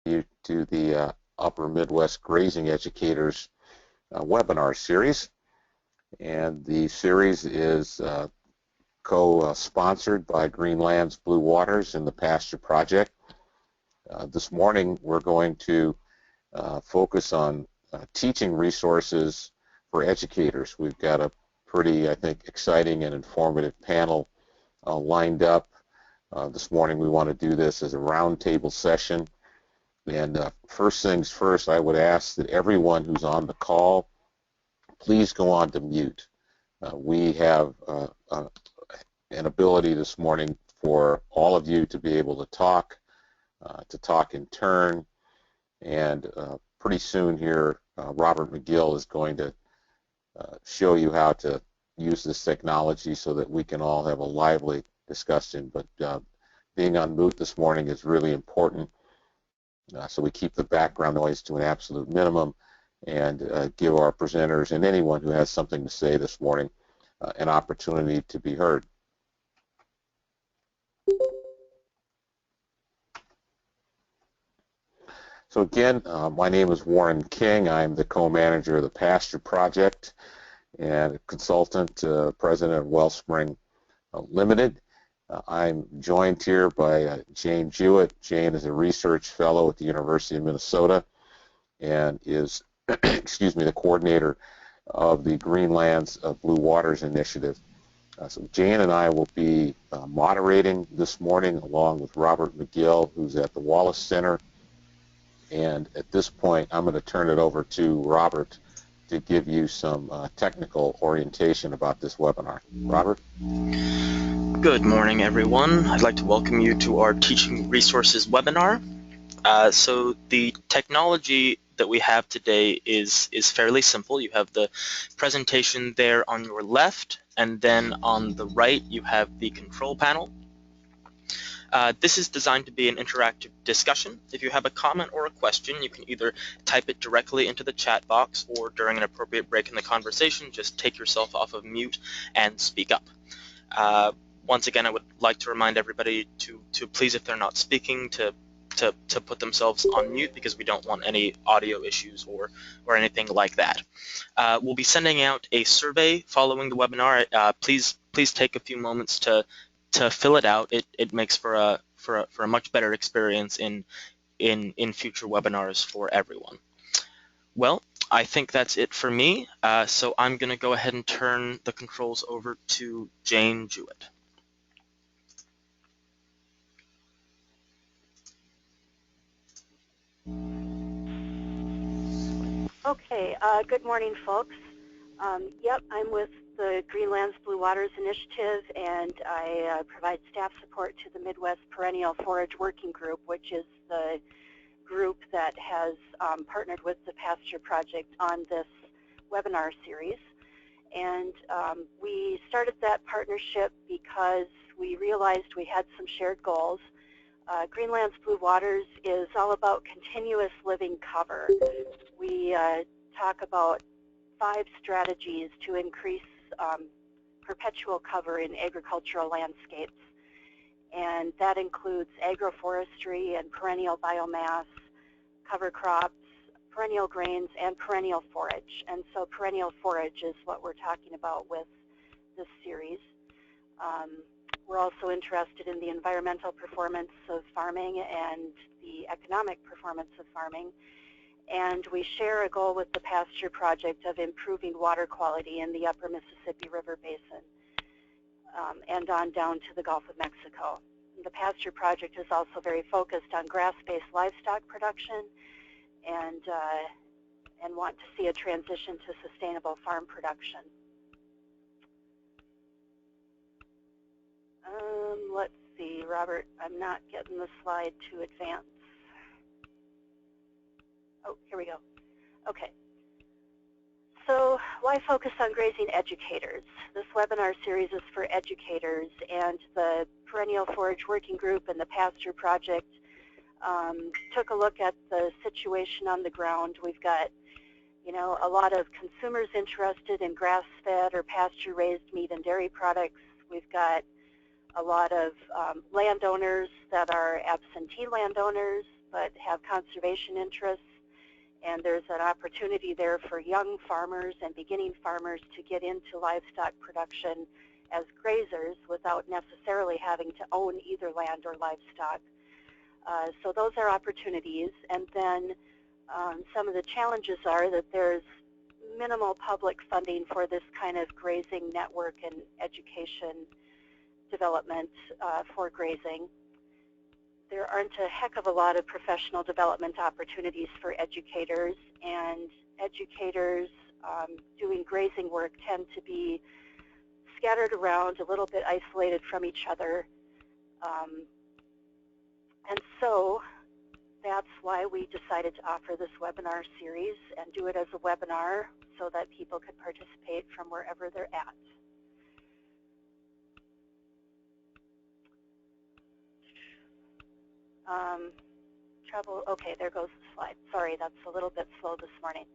you to the Upper Midwest Grazing Educators webinar series. And the series is co-sponsored by Greenlands Blue Waters and the Pasture Project. This morning we're going to focus on teaching resources for educators. We've got a pretty, I think, exciting and informative panel lined up. This morning we want to do this as a roundtable session. And first things first, I would ask that everyone who's on the call, please go on to mute. We have an ability this morning for all of you to be able to talk in turn. And pretty soon here, Robert McGill is going to show you how to use this technology so that we can all have a lively discussion. But being on mute this morning is really important. So we keep the background noise to an absolute minimum and give our presenters and anyone who has something to say this morning an opportunity to be heard. So again, my name is Warren King. I'm the co-manager of the Pasture Project and consultant president of Wellspring Limited. I'm joined here by Jane Jewett. Jane is a research fellow at the University of Minnesota and is, excuse me, the coordinator of the Greenlands Blue Waters Initiative. So Jane and I will be moderating this morning along with Robert McGill, who's at the Wallace Center. And at this point, I'm going to turn it over to Robert to give you some technical orientation about this webinar. Robert? Good morning, everyone. I'd like to welcome you to our Teaching Resources webinar. So the technology that we have today is fairly simple. You have the presentation there on your left, and then on the right you have the control panel. This is designed to be an interactive discussion. If you have a comment or a question, you can either type it directly into the chat box, or during an appropriate break in the conversation, just take yourself off of mute and speak up. Once again, I would like to remind everybody to please, if they're not speaking, to put themselves on mute, because we don't want any audio issues or anything like that. We'll be sending out a survey following the webinar. Please take a few moments to fill it out. It makes for a much better experience in future webinars for everyone. Well, I think that's it for me. So I'm going to go ahead and turn the controls over to Jane Jewett. Okay, good morning, folks. Yep, I'm with the Greenlands Blue Waters Initiative, and I provide staff support to the Midwest Perennial Forage Working Group, which is the group that has partnered with the Pasture Project on this webinar series. And we started that partnership because we realized we had some shared goals. Greenlands Blue Waters is all about continuous living cover. We talk about 5 strategies to increase perpetual cover in agricultural landscapes. And that includes agroforestry and perennial biomass, cover crops, perennial grains, and perennial forage. And so perennial forage is what we're talking about with this series. We're also interested in the environmental performance of farming and the economic performance of farming. And we share a goal with the Pasture Project of improving water quality in the upper Mississippi River Basin and on down to the Gulf of Mexico. The Pasture Project is also very focused on grass-based livestock production and want to see a transition to sustainable farm production. Let's see, Robert, I'm not getting the slide to advance. Oh, here we go. Okay. So why focus on grazing educators? This webinar series is for educators, and the Perennial Forage Working Group and the Pasture Project took a look at the situation on the ground. We've got, you know, a lot of consumers interested in grass-fed or pasture-raised meat and dairy products. We've got a lot of landowners that are absentee landowners, but have conservation interests, and there's an opportunity there for young farmers and beginning farmers to get into livestock production as grazers without necessarily having to own either land or livestock. So those are opportunities. And then some of the challenges are that there's minimal public funding for this kind of grazing network and education development for grazing. There aren't a heck of a lot of professional development opportunities for educators, and educators doing grazing work tend to be scattered around, a little bit isolated from each other. And so that's why we decided to offer this webinar series and do it as a webinar so that people could participate from wherever they're at. Okay, there goes the slide. Sorry, that's a little bit slow this morning.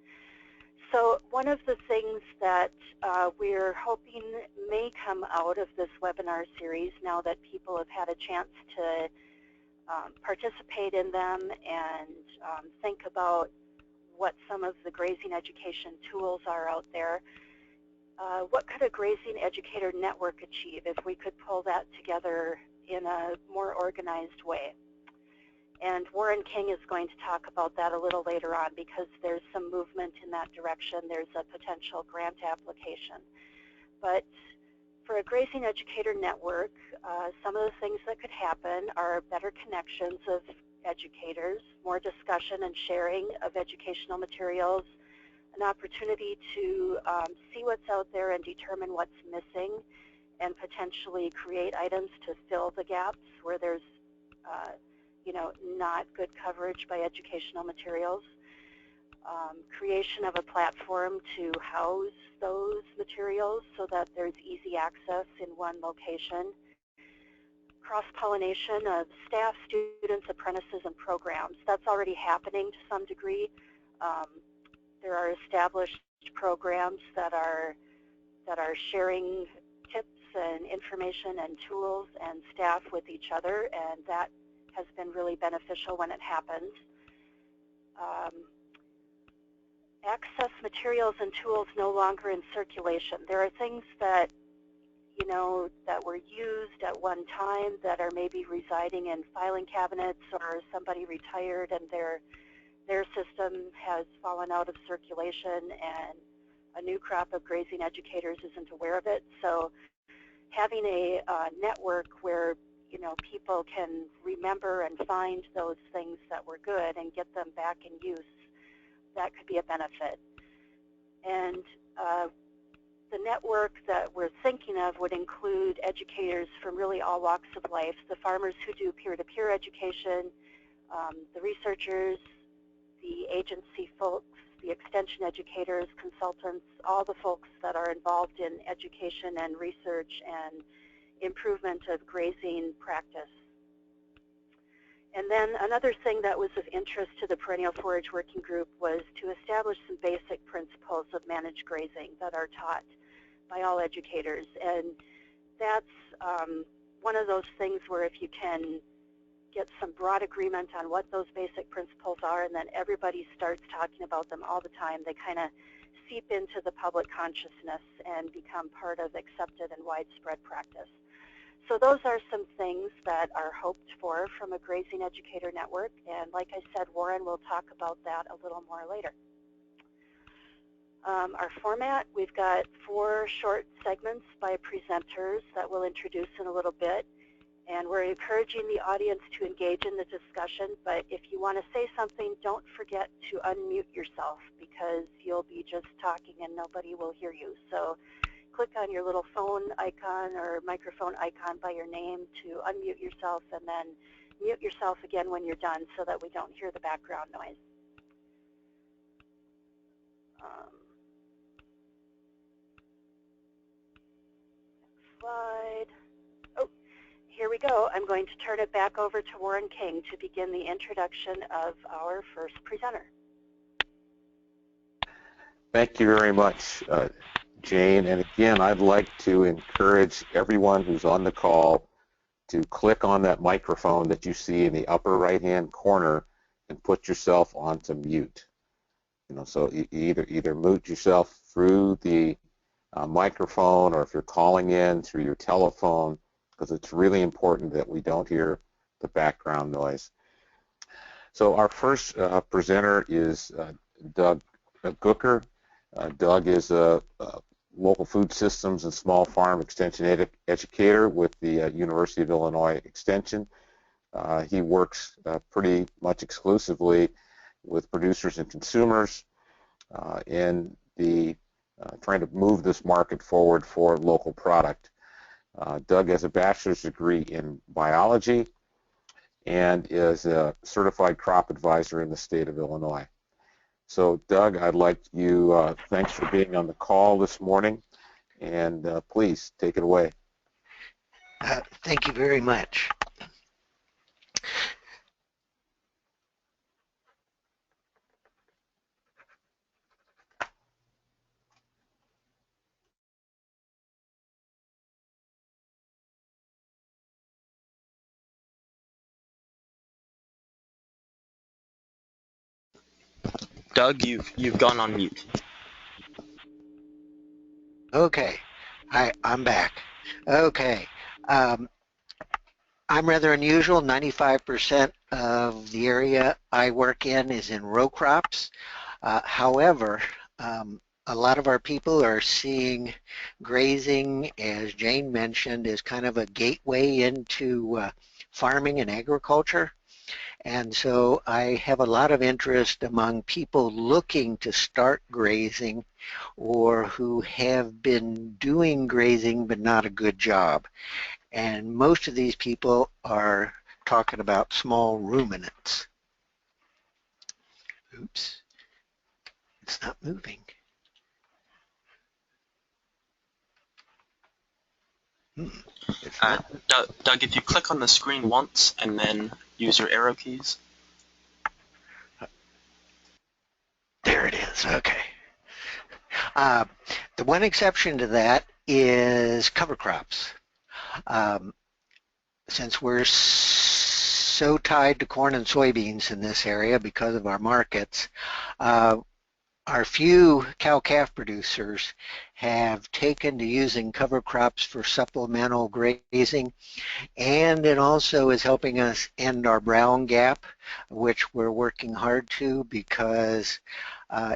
So one of the things that we're hoping may come out of this webinar series, now that people have had a chance to participate in them and think about what some of the grazing education tools are out there, what could a grazing educator network achieve if we could pull that together in a more organized way? And Warren King is going to talk about that a little later on, because there's some movement in that direction. There's a potential grant application. But for a grazing educator network, some of the things that could happen are better connections of educators, more discussion and sharing of educational materials, an opportunity to see what's out there and determine what's missing, and potentially create items to fill the gaps where there's not good coverage by educational materials. Creation of a platform to house those materials so that there's easy access in one location. Cross-pollination of staff, students, apprentices, and programs. That's already happening to some degree. There are established programs that are sharing tips and information and tools and staff with each other, and that has been really beneficial when it happens. Access materials and tools no longer in circulation. There are things that that were used at one time that are maybe residing in filing cabinets, or somebody retired and their system has fallen out of circulation and a new crop of grazing educators isn't aware of it. So having a network where people can remember and find those things that were good and get them back in use, that could be a benefit. And the network that we're thinking of would include educators from really all walks of life, the farmers who do peer-to-peer education, the researchers, the agency folks, the extension educators, consultants, all the folks that are involved in education and research and improvement of grazing practice. And then another thing that was of interest to the Perennial Forage Working Group was to establish some basic principles of managed grazing that are taught by all educators. And that's one of those things where if you can get some broad agreement on what those basic principles are, and then everybody starts talking about them all the time, they kind of seep into the public consciousness and become part of accepted and widespread practice. So those are some things that are hoped for from a grazing educator network, and like I said, Warren will talk about that a little more later. Our format, we've got 4 short segments by presenters that we'll introduce in a little bit, and we're encouraging the audience to engage in the discussion, but if you want to say something, don't forget to unmute yourself, because you'll be just talking and nobody will hear you. So click on your little phone icon or microphone icon by your name to unmute yourself, and then mute yourself again when you're done so that we don't hear the background noise. Next slide. Oh, here we go. I'm going to turn it back over to Warren King to begin the introduction of our first presenter. Thank you very much, Jane. And again, I'd like to encourage everyone who's on the call to click on that microphone that you see in the upper right-hand corner and put yourself onto mute. So either mute yourself through the microphone, or if you're calling in through your telephone, because it's really important that we don't hear the background noise. So our first presenter is Doug Gooker. Doug is a local food systems and small farm extension educator with the University of Illinois Extension. He works pretty much exclusively with producers and consumers in the trying to move this market forward for local product. Doug has a bachelor's degree in biology and is a certified crop advisor in the state of Illinois. So Doug, I'd like you, thanks for being on the call this morning, and please take it away. Thank you very much. Doug, you've gone on mute. Okay, I'm back. Okay, I'm rather unusual. 95% of the area I work in is in row crops. However, a lot of our people are seeing grazing, as Jane mentioned, as kind of a gateway into farming and agriculture. And so I have a lot of interest among people looking to start grazing or who have been doing grazing but not a good job. And most of these people are talking about small ruminants. Oops, it's not moving. Doug, if you click on the screen once and then use your arrow keys. There it is, okay. The one exception to that is cover crops. Since we're so tied to corn and soybeans in this area because of our markets, our few cow-calf producers have taken to using cover crops for supplemental grazing, and it also is helping us end our brown gap, which we're working hard to, because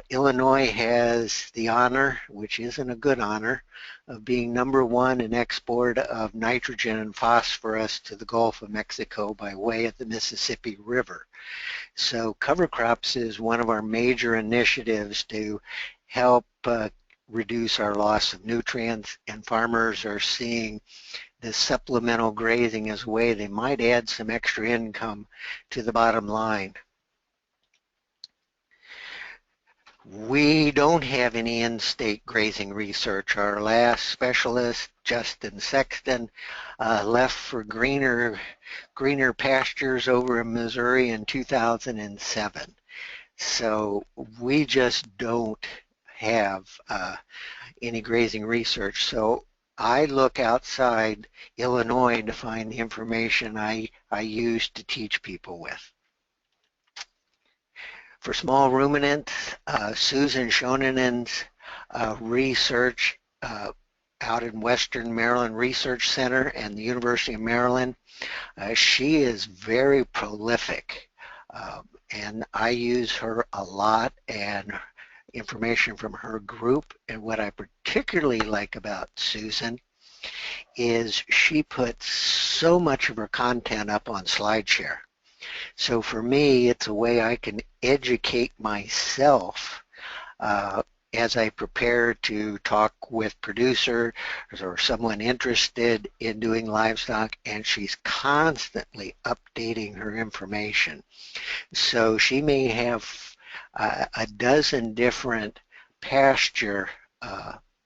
Illinois has the honor, which isn't a good honor, of being #1 in export of nitrogen and phosphorus to the Gulf of Mexico by way of the Mississippi River. So cover crops is one of our major initiatives to help reduce our loss of nutrients, and farmers are seeing this supplemental grazing as a way they might add some extra income to the bottom line. We don't have any in-state grazing research. Our last specialist, Justin Sexton, left for greener pastures over in Missouri in 2007. So we just don't have any grazing research. So I look outside Illinois to find the information I use to teach people with. For small ruminants, Susan Schonenen's research out in Western Maryland Research Center and the University of Maryland, she is very prolific, and I use her a lot, and information from her group. And what I particularly like about Susan is she puts so much of her content up on SlideShare. So for me, it's a way I can educate myself as I prepare to talk with producers or someone interested in doing livestock, and she's constantly updating her information. So she may have a dozen different pasture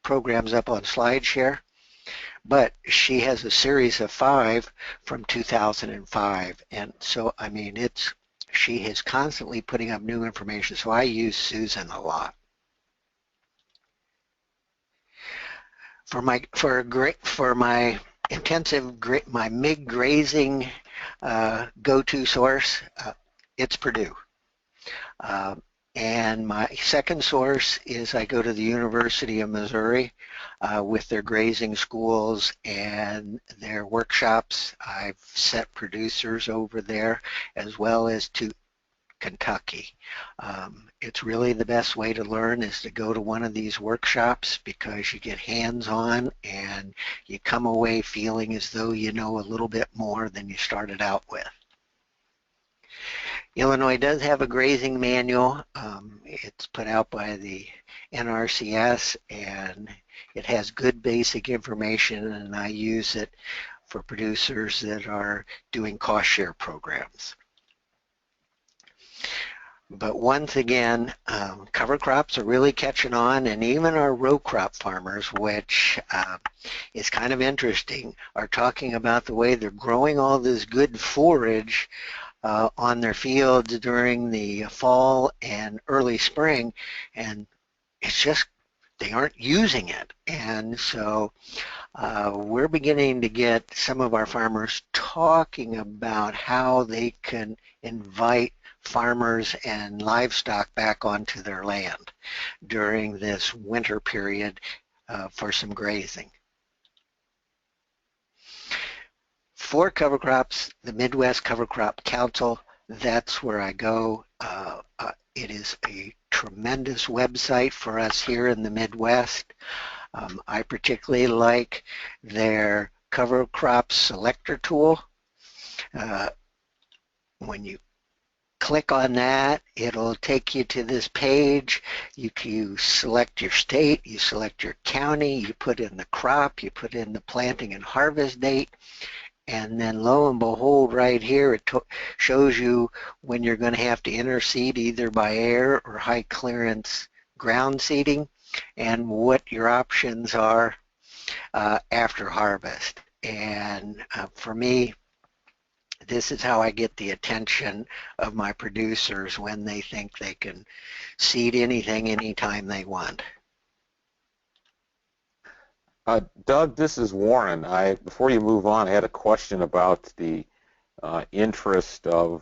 programs up on SlideShare, but she has a series of 5 from 2005, and so I mean she is constantly putting up new information. So I use Susan a lot. For my intensive MIG grazing go-to source, it's Purdue. And my second source is I go to the University of Missouri with their grazing schools and their workshops. I've set producers over there as well as to Kentucky. It's really the best way to learn is to go to one of these workshops because you get hands-on and you come away feeling as though you know a little bit more than you started out with. Illinois does have a grazing manual. It's put out by the NRCS and it has good basic information, and I use it for producers that are doing cost share programs. But once again, cover crops are really catching on, and even our row crop farmers, which is kind of interesting, are talking about the way they're growing all this good forage on their fields during the fall and early spring, and it's just they aren't using it. And so we're beginning to get some of our farmers talking about how they can invite farmers and livestock back onto their land during this winter period for some grazing. For cover crops, the Midwest Cover Crop Council, that's where I go. It is a tremendous website for us here in the Midwest. I particularly like their cover crop selector tool. When you click on that, it'll take you to this page. You select your state, you select your county, you put in the crop, you put in the planting and harvest date, and then lo and behold, right here it shows you when you're going to have to interseed either by air or high clearance ground seeding and what your options are after harvest. And for me, this is how I get the attention of my producers when they think they can seed anything anytime they want. Doug, this is Warren. Before you move on, I had a question about the interest of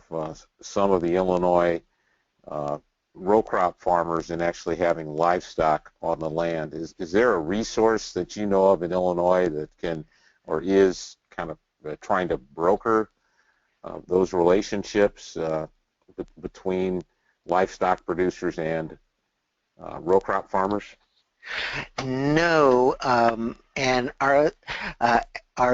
some of the Illinois row crop farmers in actually having livestock on the land. Is there a resource that you know of in Illinois that can or is kind of trying to broker those relationships between livestock producers and row crop farmers? No, and our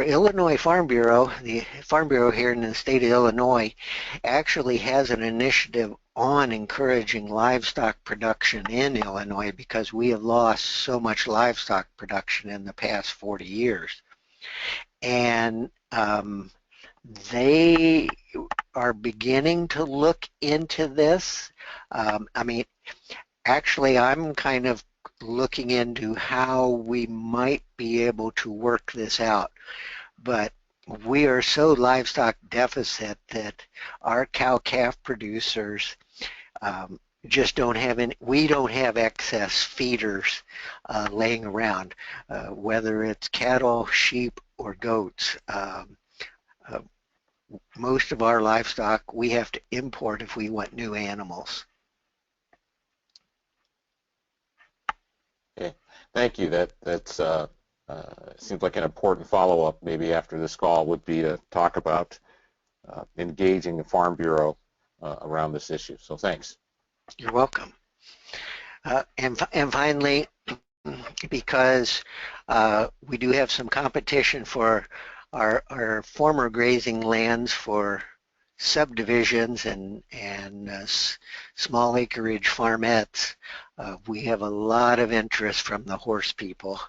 Illinois Farm Bureau, the Farm Bureau here in the state of Illinois, actually has an initiative on encouraging livestock production in Illinois because we have lost so much livestock production in the past 40 years. And they are beginning to look into this. I mean, actually, I'm kind of looking into how we might be able to work this out. But we are so livestock deficit that our cow-calf producers just don't have any, we don't have excess feeders laying around, whether it's cattle, sheep, or goats. Most of our livestock we have to import if we want new animals. Okay, thank you. That's seems like an important follow-up maybe after this call would be to talk about engaging the Farm Bureau around this issue. So thanks. You're welcome. And finally, because we do have some competition for our former grazing lands for subdivisions and small acreage farmettes, we have a lot of interest from the horse people.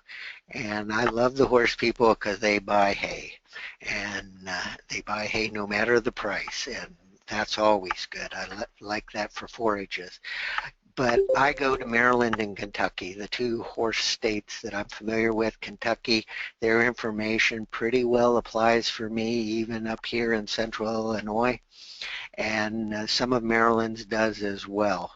And I love the horse people because they buy hay. And they buy hay no matter the price. And that's always good. I like that for forages. But I go to Maryland and Kentucky, the two horse states that I'm familiar with. Kentucky, their information pretty well applies for me, even up here in central Illinois. And some of Maryland's does as well.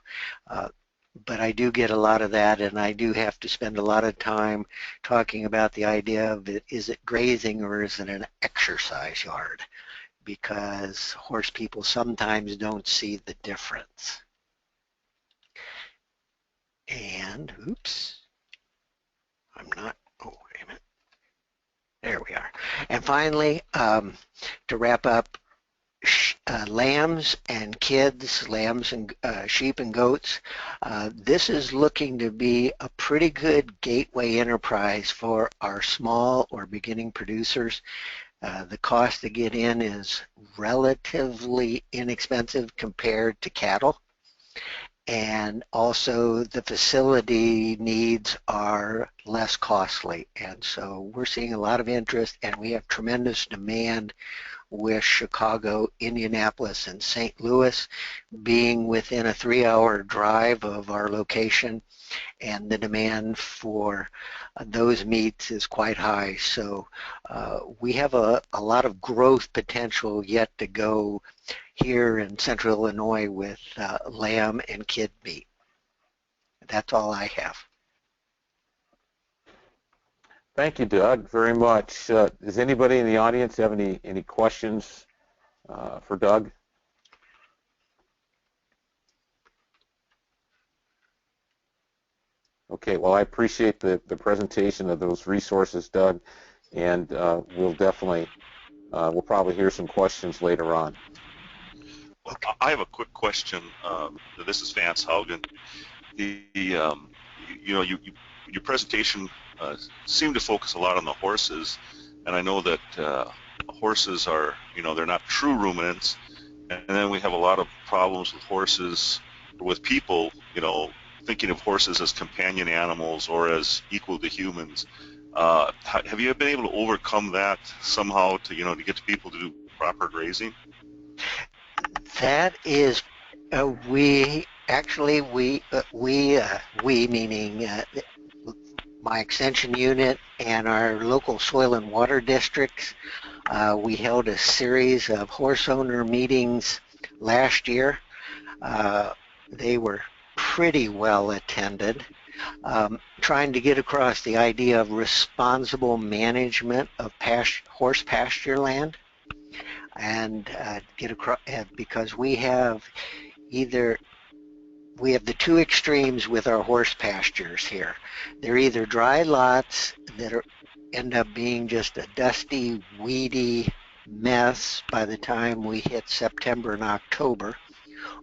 But I do get a lot of that, and I do have to spend a lot of time talking about the idea of is it grazing or is it an exercise yard? Because horse people sometimes don't see the difference. And, oops, I'm not, oh, wait a minute. There we are. And finally, to wrap up, lambs and kids, lambs and sheep and goats. This is looking to be a pretty good gateway enterprise for our small or beginning producers. The cost to get in is relatively inexpensive compared to cattle. And also the facility needs are less costly. And so we're seeing a lot of interest, and we have tremendous demand with Chicago, Indianapolis, and St. Louis being within a 3-hour drive of our location, and the demand for those meats is quite high. So we have a lot of growth potential yet to go here in Central Illinois with lamb and kid meat. That's all I have. Thank you, Doug, very much. Does anybody in the audience have any questions for Doug? Okay, well, I appreciate the presentation of those resources, Doug, and we'll probably hear some questions later on. Well, I have a quick question. This is Vance Haugen. Your presentation seemed to focus a lot on the horses, and I know that horses are, they're not true ruminants, and then we have a lot of problems with horses, with people, thinking of horses as companion animals or as equal to humans. Have you been able to overcome that somehow to, to get people to do proper grazing? That is, we meaning my extension unit and our local soil and water districts, we held a series of horse owner meetings last year. They were pretty well attended, trying to get across the idea of responsible management of horse pasture land, and get across, because we have the two extremes with our horse pastures here. They're either dry lots that end up being just a dusty, weedy mess by the time we hit September and October,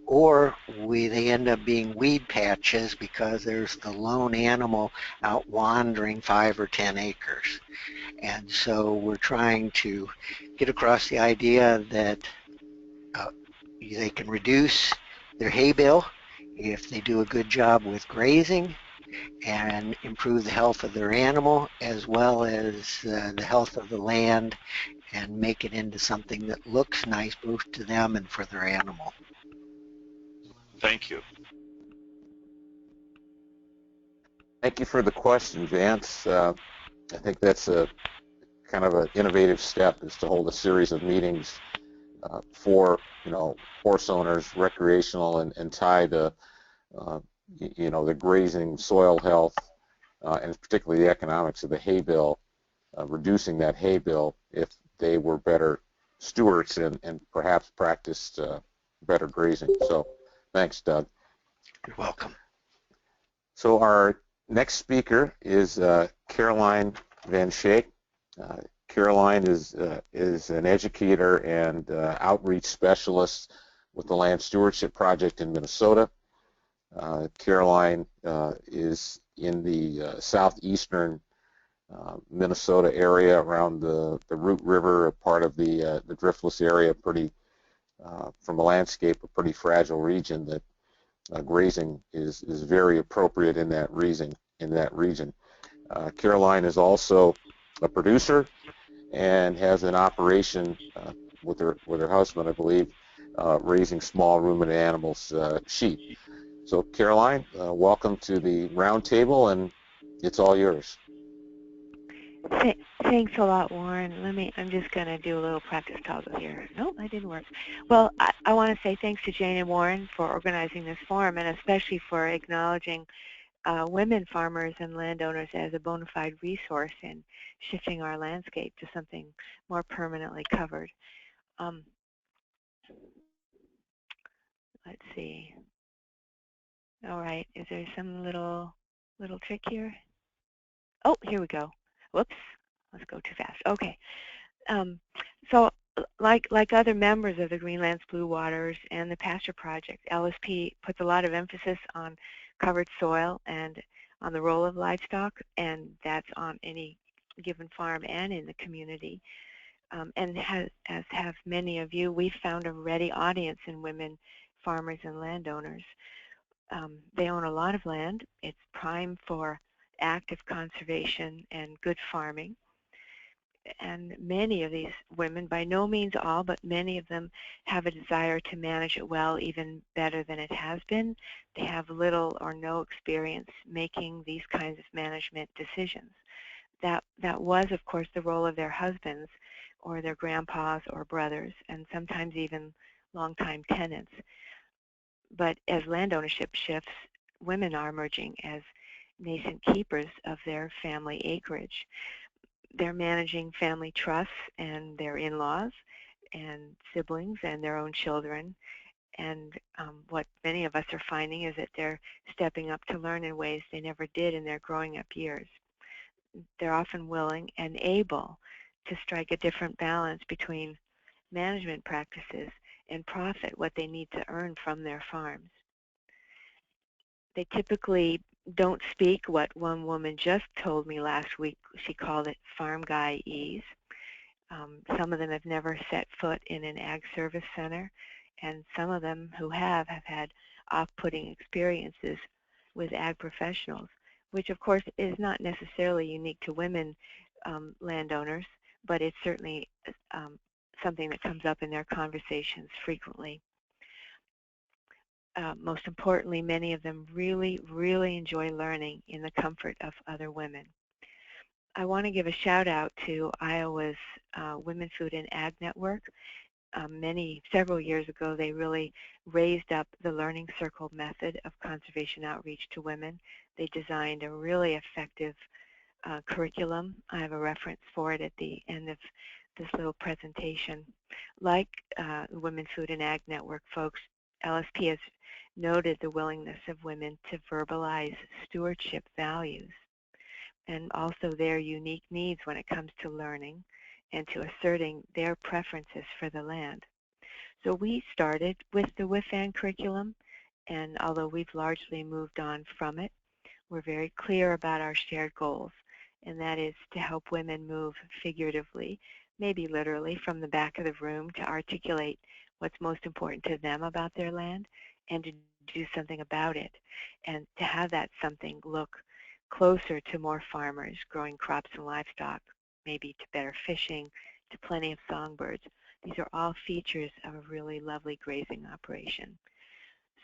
or they end up being weed patches because there's the lone animal out wandering 5 or 10 acres. And so we're trying to get across the idea that they can reduce their hay bill if they do a good job with grazing and improve the health of their animal as well as the health of the land, and make it into something that looks nice both to them and for their animal. Thank you. Thank you for the question, Vance. I think that's a kind of an innovative step, is to hold a series of meetings for horse owners, recreational, and tie the the grazing, soil health, and particularly the economics of the hay bill, reducing that hay bill if they were better stewards and perhaps practiced better grazing. So thanks, Doug. You're welcome. So our next speaker is Caroline Van Schaik. Caroline is an educator and outreach specialist with the Land Stewardship Project in Minnesota. Caroline is in the southeastern Minnesota area around the Root River, a part of the Driftless area, pretty from a landscape, a pretty fragile region that grazing is very appropriate in that region. Caroline is also a producer and has an operation with her husband, I believe, raising small ruminant animals, sheep. So Caroline, welcome to the roundtable, and it's all yours. Thanks a lot, Warren. I'm just going to do a little practice toggle here. Nope, that didn't work. Well, I want to say thanks to Jane and Warren for organizing this forum, and especially for acknowledging women farmers and landowners as a bona fide resource in shifting our landscape to something more permanently covered. Let's see. All right, is there some little little trick here. Oh, here we go. Whoops, let's go too fast. Okay. So like other members of the Greenlands Blue Waters and the Pasture Project, LSP puts a lot of emphasis on covered soil and on the role of livestock, and that's on any given farm and in the community. And as have many of you, we've found a ready audience in women farmers and landowners. They own a lot of land. It's prime for active conservation and good farming. And many of these women, by no means all, but many of them have a desire to manage it well, even better than it has been. They have little or no experience making these kinds of management decisions. That was, of course, the role of their husbands or their grandpas or brothers, and sometimes even longtime tenants. But as land ownership shifts, women are emerging as nascent keepers of their family acreage. They're managing family trusts and their in-laws and siblings and their own children. And what many of us are finding is that they're stepping up to learn in ways they never did in their growing up years. They're often willing and able to strike a different balance between management practices and profit, what they need to earn from their farms. They typically don't speak what one woman just told me last week. She called it farm guy ease. Some of them have never set foot in an ag service center, and some of them who have had off-putting experiences with ag professionals, which of course is not necessarily unique to women landowners, but it's certainly something that comes up in their conversations frequently. Most importantly, many of them really, really enjoy learning in the comfort of other women. I want to give a shout out to Iowa's Women Food and Ag Network. Several years ago, they really raised up the Learning Circle method of conservation outreach to women. They designed a really effective curriculum. I have a reference for it at the end of this little presentation. Like the Women Food and Ag Network folks, LSP has noted the willingness of women to verbalize stewardship values and also their unique needs when it comes to learning and to asserting their preferences for the land. So we started with the WIFAN curriculum, and although we've largely moved on from it, we're very clear about our shared goals, and that is to help women move figuratively, maybe literally, from the back of the room to articulate what's most important to them about their land and to do something about it, and to have that something look closer to more farmers growing crops and livestock, maybe to better fishing, to plenty of songbirds. These are all features of a really lovely grazing operation.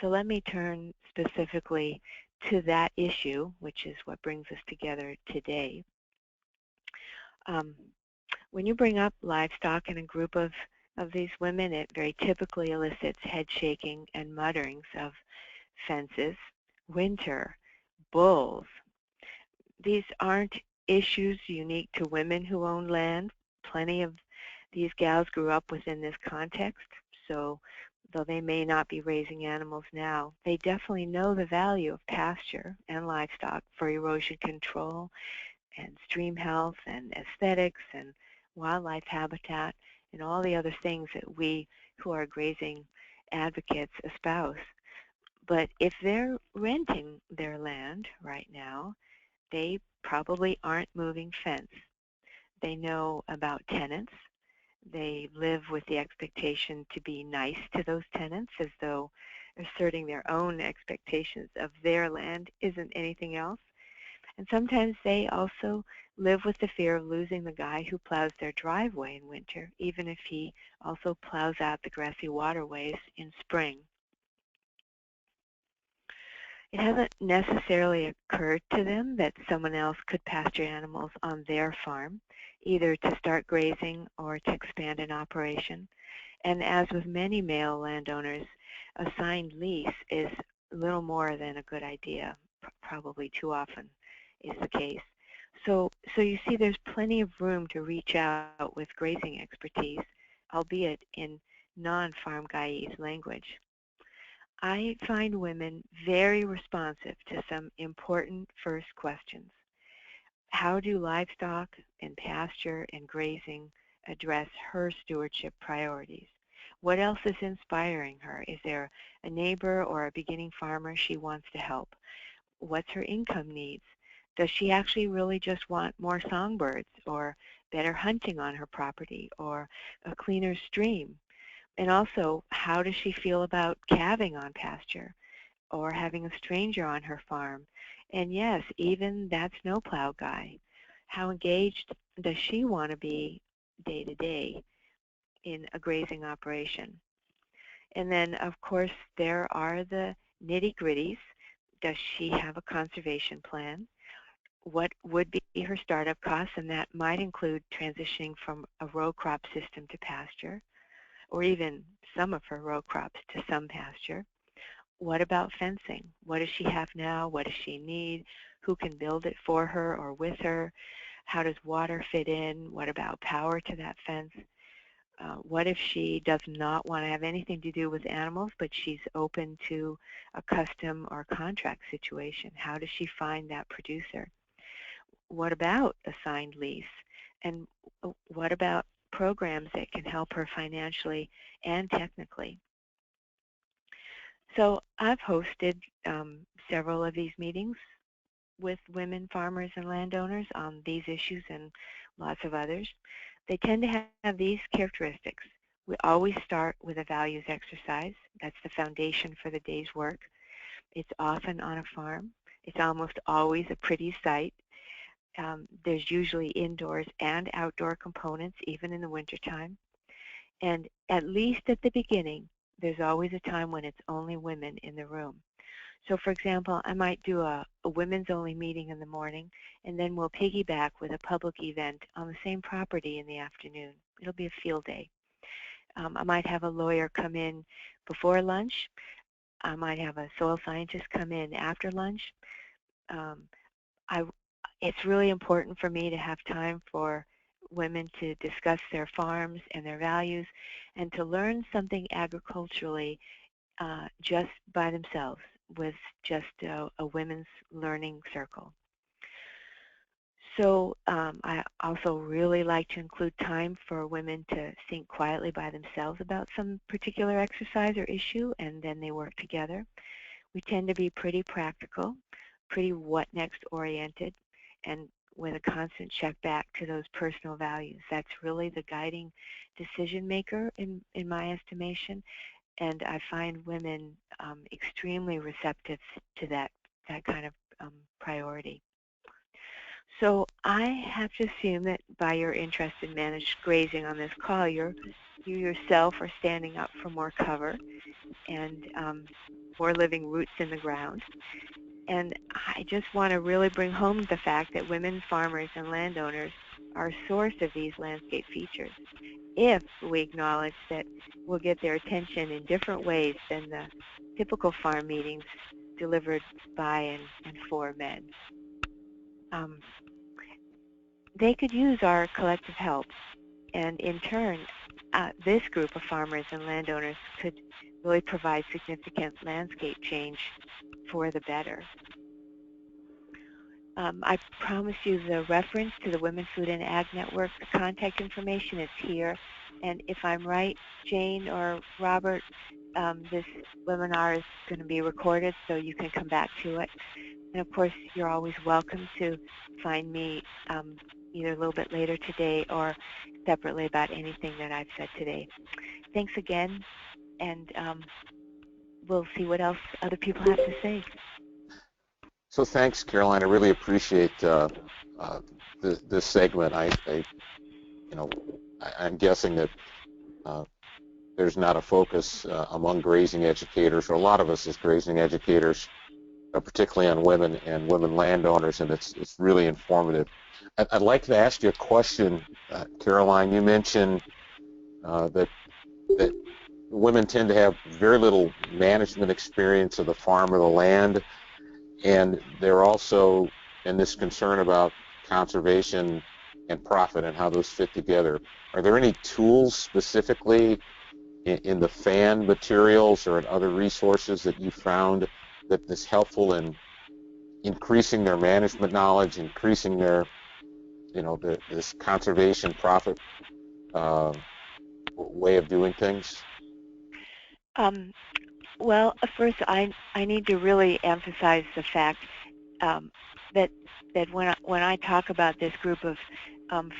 So let me turn specifically to that issue, which is what brings us together today. When you bring up livestock in a group of these women, it very typically elicits head shaking and mutterings of fences, winter, bulls. These aren't issues unique to women who own land. Plenty of these gals grew up within this context, so though they may not be raising animals now, they definitely know the value of pasture and livestock for erosion control and stream health and aesthetics and wildlife habitat and all the other things that we who are grazing advocates espouse. But if they're renting their land right now, they probably aren't moving fence. They know about tenants. They live with the expectation to be nice to those tenants, as though asserting their own expectations of their land isn't anything else. And sometimes they also live with the fear of losing the guy who plows their driveway in winter, even if he also plows out the grassy waterways in spring. It hasn't necessarily occurred to them that someone else could pasture animals on their farm, either to start grazing or to expand an operation. And as with many male landowners, a signed lease is little more than a good idea, probably too often is the case. So you see there's plenty of room to reach out with grazing expertise, albeit in non-farm guyese language. I find women very responsive to some important first questions. How do livestock and pasture and grazing address her stewardship priorities? What else is inspiring her? Is there a neighbor or a beginning farmer she wants to help? What's her income needs? Does she actually really just want more songbirds or better hunting on her property or a cleaner stream? And also, how does she feel about calving on pasture or having a stranger on her farm? And yes, even that snowplow guy. How engaged does she want to be day to day in a grazing operation? And then, of course, there are the nitty-gritties. Does she have a conservation plan? What would be her startup costs? And that might include transitioning from a row crop system to pasture, or even some of her row crops to some pasture. What about fencing? What does she have now? What does she need? Who can build it for her or with her? How does water fit in? What about power to that fence? What if she does not want to have anything to do with animals, but she's open to a custom or contract situation? How does she find that producer? What about a signed lease? And what about programs that can help her financially and technically? So I've hosted several of these meetings with women farmers and landowners on these issues and lots of others. They tend to have these characteristics. We always start with a values exercise. That's the foundation for the day's work. It's often on a farm. It's almost always a pretty sight. There's usually indoors and outdoor components, even in the wintertime. And at least at the beginning, there's always a time when it's only women in the room. So for example, I might do a women's only meeting in the morning, and then we'll piggyback with a public event on the same property in the afternoon. It'll be a field day. I might have a lawyer come in before lunch. I might have a soil scientist come in after lunch. It's really important for me to have time for women to discuss their farms and their values and to learn something agriculturally just by themselves with just a women's learning circle. So I also really like to include time for women to think quietly by themselves about some particular exercise or issue, and then they work together. We tend to be pretty practical, pretty what next oriented, and with a constant check back to those personal values. That's really the guiding decision maker in my estimation, and I find women extremely receptive to that kind of priority. So I have to assume that by your interest in managed grazing on this call, you yourself are standing up for more cover and more living roots in the ground. And I just want to really bring home the fact that women farmers and landowners are a source of these landscape features if we acknowledge that we'll get their attention in different ways than the typical farm meetings delivered by and for men. They could use our collective help, and in turn, this group of farmers and landowners could really provide significant landscape change for the better. I promise you the reference to the Women Food and Ag Network. The contact information is here, and if I'm right, Jane or Robert, this webinar is going to be recorded, so you can come back to it. And of course, you're always welcome to find me either a little bit later today or separately about anything that I've said today. Thanks again, and we'll see what else other people have to say. So thanks, Caroline. I really appreciate this segment. I'm guessing that there's not a focus among grazing educators, or a lot of us as grazing educators, particularly on women and women landowners, and it's really informative. I'd like to ask you a question, Caroline. You mentioned that women tend to have very little management experience of the farm or the land, and they're also in this concern about conservation and profit and how those fit together. Are there any tools specifically in the FAN materials or in other resources that you found that is helpful in increasing their management knowledge, increasing their, this conservation profit way of doing things? Well, first, I need to really emphasize the fact that when I talk about this group of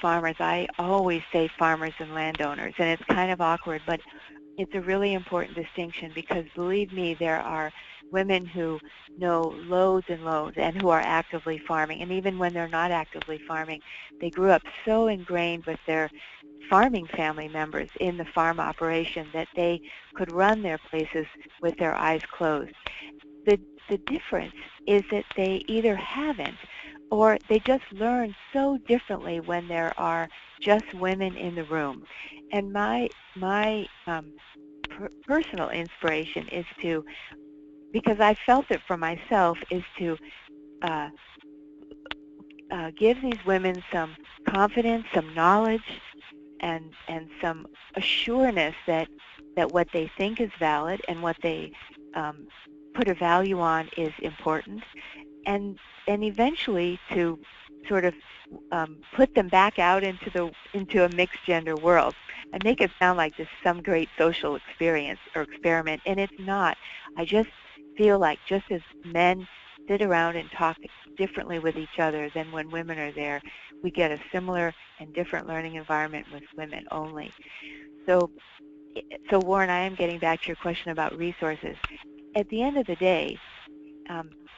farmers, I always say farmers and landowners, and it's kind of awkward, but it's a really important distinction because, believe me, there are women who know loads and loads and who are actively farming, and even when they're not actively farming, they grew up so ingrained with their farming family members in the farm operation that they could run their places with their eyes closed. The difference is that they either haven't or they just learn so differently when there are just women in the room. And my personal inspiration is to, because I felt it for myself, is to give these women some confidence, some knowledge, and some assuredness that what they think is valid and what they put a value on is important, and eventually to sort of put them back out into a mixed gender world. I make it sound like this some great social experience or experiment, and it's not. I just feel like just as men sit around and talk differently with each other than when women are there, we get a similar and different learning environment with women only. So Warren, I am getting back to your question about resources. At the end of the day,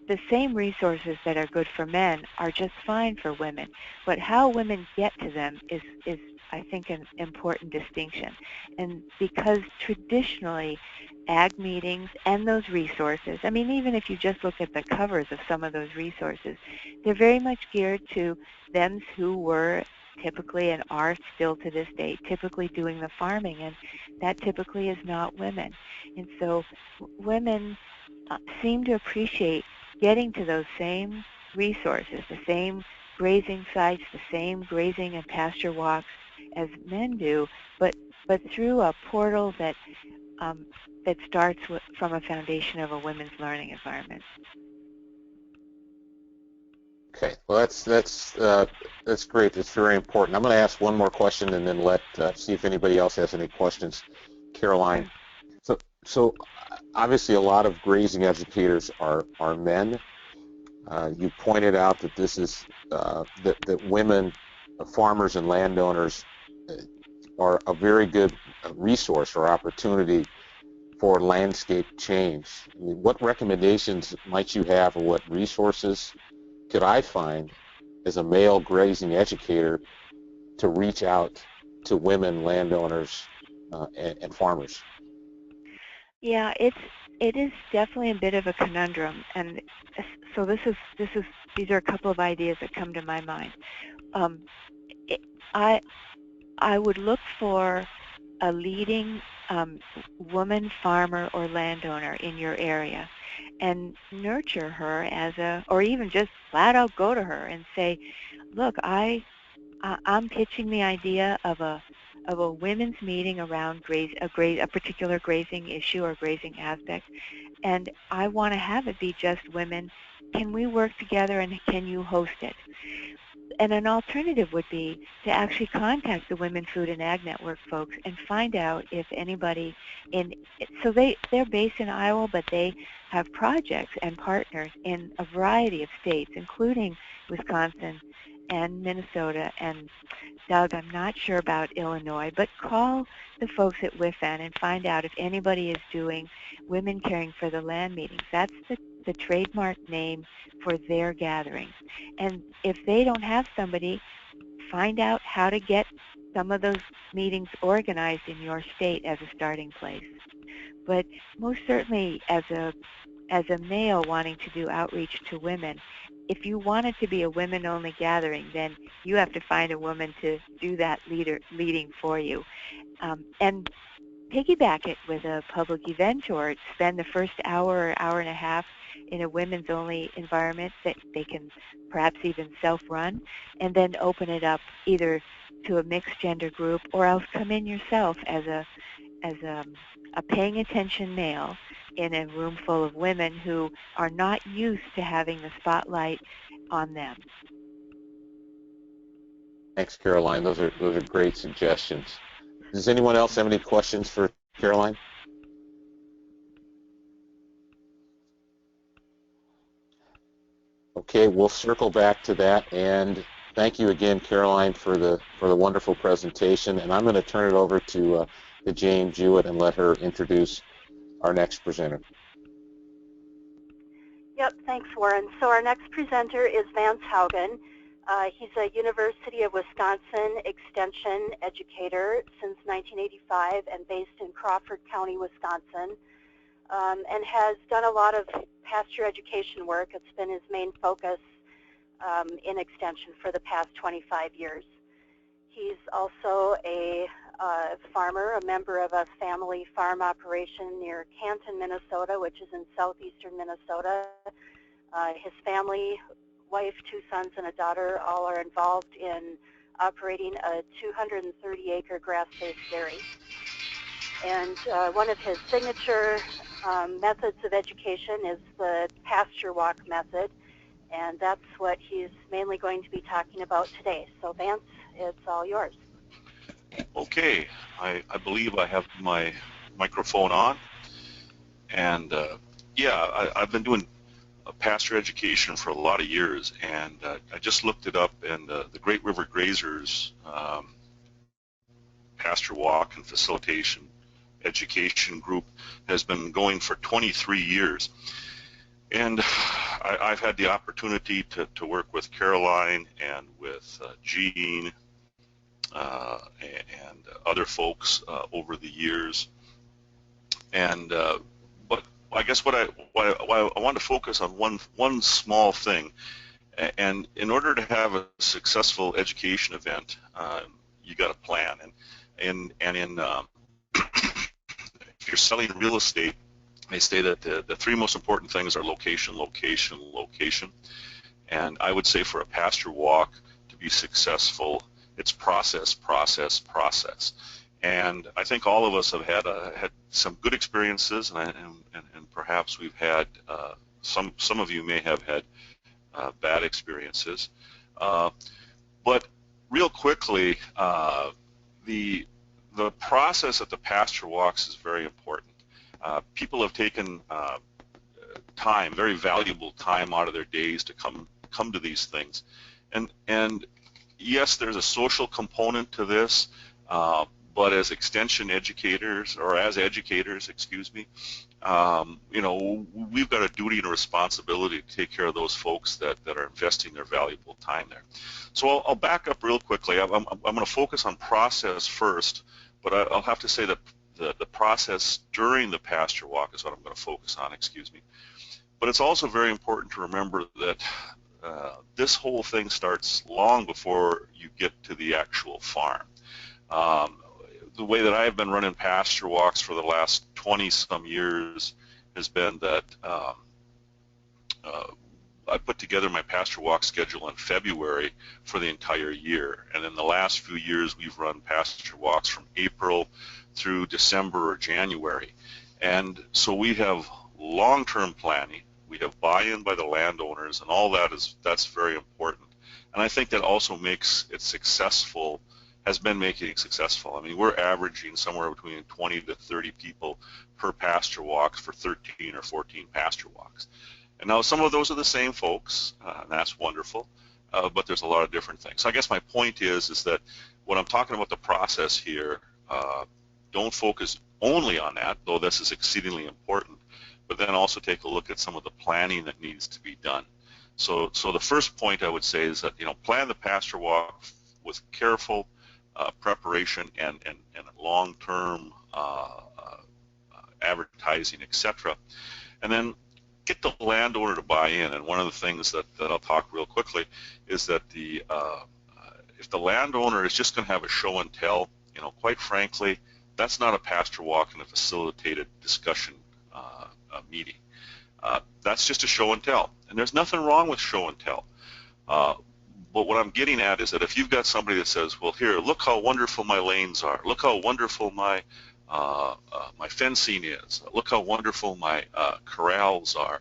the same resources that are good for men are just fine for women, but how women get to them is I think, an important distinction. And because traditionally, ag meetings and those resources, I mean, even if you just look at the covers of some of those resources, they're very much geared to them who were typically and are still to this day typically doing the farming, and that typically is not women. And so women seem to appreciate getting to those same resources, the same grazing sites, the same grazing and pasture walks as men do, but through a portal that that starts from a foundation of a women's learning environment. Okay, well that's great. That's very important. I'm going to ask one more question and then let see if anybody else has any questions. Caroline, so obviously a lot of grazing educators are men. You pointed out that this is that women, farmers and landowners, are a very good resource or opportunity for landscape change. I mean, what recommendations might you have, or what resources could I find as a male grazing educator to reach out to women landowners and farmers? Yeah, it is definitely a bit of a conundrum, and so these are a couple of ideas that come to my mind. I would look for a leading woman farmer or landowner in your area and nurture her or even just flat out go to her and say, look, I'm pitching the idea of a women's meeting around a particular grazing issue or grazing aspect, and I want to have it be just women. Can we work together, and can you host it? And an alternative would be to actually contact the Women Food and Ag Network folks and find out if anybody so they're based in Iowa, but they have projects and partners in a variety of states, including Wisconsin and Minnesota, and Doug, I'm not sure about Illinois, but call the folks at WIFAN and find out if anybody is doing Women Caring for the Land meetings. That's the trademark name for their gatherings. And if they don't have somebody, find out how to get some of those meetings organized in your state as a starting place. But most certainly, as a male wanting to do outreach to women, if you want it to be a women-only gathering, then you have to find a woman to do that leading for you. And piggyback it with a public event, or spend the first hour or hour and a half in a women's-only environment that they can perhaps even self-run, and then open it up either to a mixed-gender group, or else come in yourself as a paying attention male in a room full of women who are not used to having the spotlight on them. Thanks, Caroline. Those are great suggestions. Does anyone else have any questions for Caroline? Okay, we'll circle back to that, and thank you again, Caroline, for the wonderful presentation. And I'm going to turn it over to Jane Jewett and let her introduce our next presenter. Yep, thanks, Warren. So our next presenter is Vance Haugen. He's a University of Wisconsin Extension educator since 1985 and based in Crawford County, Wisconsin, and has done a lot of pasture education work. It's been his main focus in Extension for the past 25 years. He's also a farmer, a member of a family farm operation near Canton, Minnesota, which is in southeastern Minnesota. His family, wife, 2 sons, and a daughter all are involved in operating a 230-acre grass-based dairy. And one of his signature methods of education is the pasture walk method, and that's what he's mainly going to be talking about today. So Vance, it's all yours. Okay, I believe I have my microphone on, and yeah, I've been doing pasture education for a lot of years, and I just looked it up, and the Great River Grazers pasture walk and facilitation education group has been going for 23 years. And I've had the opportunity to work with Caroline and with Jean and other folks over the years. And but I guess what I want to focus on one small thing. And in order to have a successful education event, you got to plan. And in if you're selling real estate, they say that the 3 most important things are location, location, location. And I would say for a pasture walk to be successful, it's process, process, process. And I think all of us have had some good experiences, and perhaps we've had some of you may have had bad experiences. But real quickly, the process at the pasture walks is very important. People have taken time, very valuable time out of their days to come to these things. And yes, there's a social component to this, but as extension educators, or as educators, excuse me, you know, we've got a duty and a responsibility to take care of those folks that are investing their valuable time there. So I'll back up real quickly. I'm going to focus on process first, but I'll have to say that the process during the pasture walk is what I'm going to focus on, excuse me. But it's also very important to remember that this whole thing starts long before you get to the actual farm. The way that I've been running pasture walks for the last 20-some years has been that I put together my pasture walk schedule in February for the entire year. And in the last few years, we've run pasture walks from April through December or January. And so we have long-term planning. We have buy-in by the landowners, and all that's very important. And I think that also makes it successful, has been making it successful. I mean, we're averaging somewhere between 20 to 30 people per pasture walk for 13 or 14 pasture walks. And now some of those are the same folks, and that's wonderful, but there's a lot of different things. So I guess my point is that when I'm talking about the process here, don't focus only on that, though this is exceedingly important, but then also take a look at some of the planning that needs to be done. So the first point I would say is that, you know, plan the pasture walk with careful preparation and long-term advertising, etc. And then get the landowner to buy in. And one of the things that I'll talk real quickly is that if the landowner is just going to have a show and tell, you know, quite frankly, that's not a pasture walk and a facilitated discussion meeting. That's just a show and tell. And there's nothing wrong with show and tell. But what I'm getting at is that if you've got somebody that says, well, here, look how wonderful my lanes are. Look how wonderful my my fencing is. Look how wonderful my corrals are.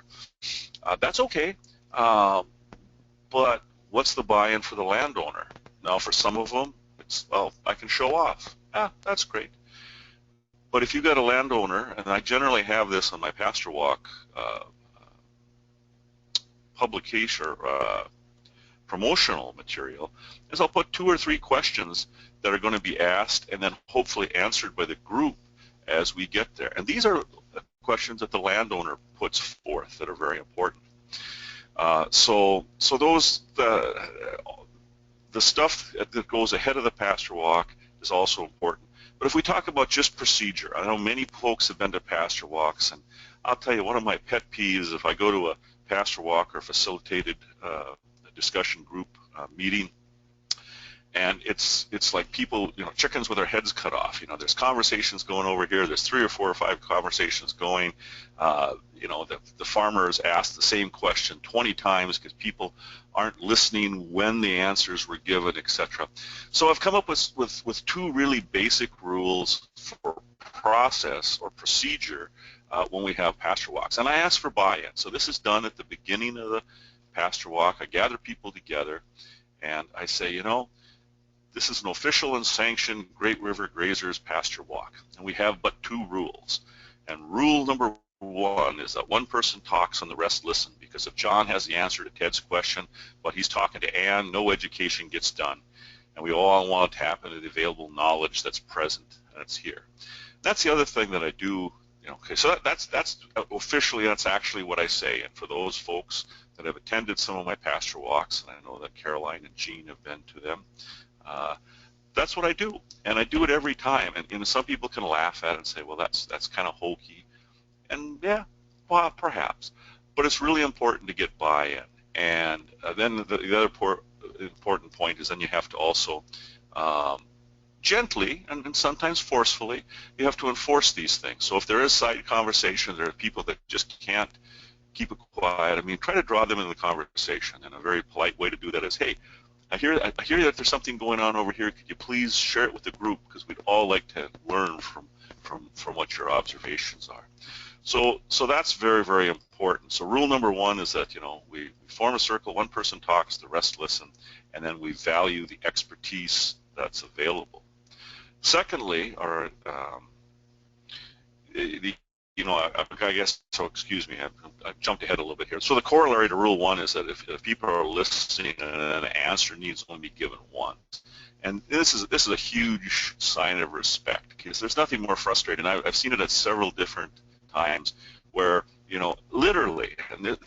That's okay, but what's the buy-in for the landowner? Now, for some of them, it's, well, I can show off. That's great. But if you've got a landowner, and I generally have this on my pasture walk publication or promotional material, is I'll put 2 or 3 questions that are going to be asked and then hopefully answered by the group as we get there. And these are questions that the landowner puts forth that are very important. So those the stuff that goes ahead of the pasture walk is also important. But if we talk about just procedure, I know many folks have been to pasture walks, and I'll tell you one of my pet peeves, if I go to a pasture walk or facilitated discussion group meeting, and it's like people, chickens with their heads cut off. There's conversations going over here. There's 3 or 4 or 5 conversations going. The farmers asked the same question 20 times because people aren't listening when the answers were given, etc. So I've come up with 2 really basic rules for process or procedure when we have pasture walks. And I ask for buy-in. So this is done at the beginning of the pasture walk. I gather people together and I say, this is an official and sanctioned Great River Grazers pasture walk, and we have but 2 rules. And rule number 1 is that one person talks and the rest listen, because if John has the answer to Ted's question, but he's talking to Ann, no education gets done. And we all want to tap into the available knowledge that's present, and it's here. That's the other thing that I do. Okay, so that's officially, that's actually what I say. And for those folks that have attended some of my pasture walks, and I know that Caroline and Jean have been to them, that's what I do, and I do it every time. And some people can laugh at it and say, well, that's kind of hokey, and yeah, well, perhaps, but it's really important to get buy-in. And then the other important point is then you have to also gently and sometimes forcefully, you have to enforce these things. So if there is side conversation, there are people that just can't keep it quiet. I mean, try to draw them into the conversation, and a very polite way to do that is, hey, I hear that there's something going on over here. Could you please share it with the group, because we'd all like to learn from what your observations are. So that's very, very important. So rule number 1 is that we form a circle, one person talks, the rest listen, and then we value the expertise that's available. Secondly, or I guess, so excuse me, I jumped ahead a little bit here. So the corollary to rule 1 is that if people are listening and an answer needs only be given once. And this is a huge sign of respect, because there's nothing more frustrating. I've seen it at several different times where, literally, and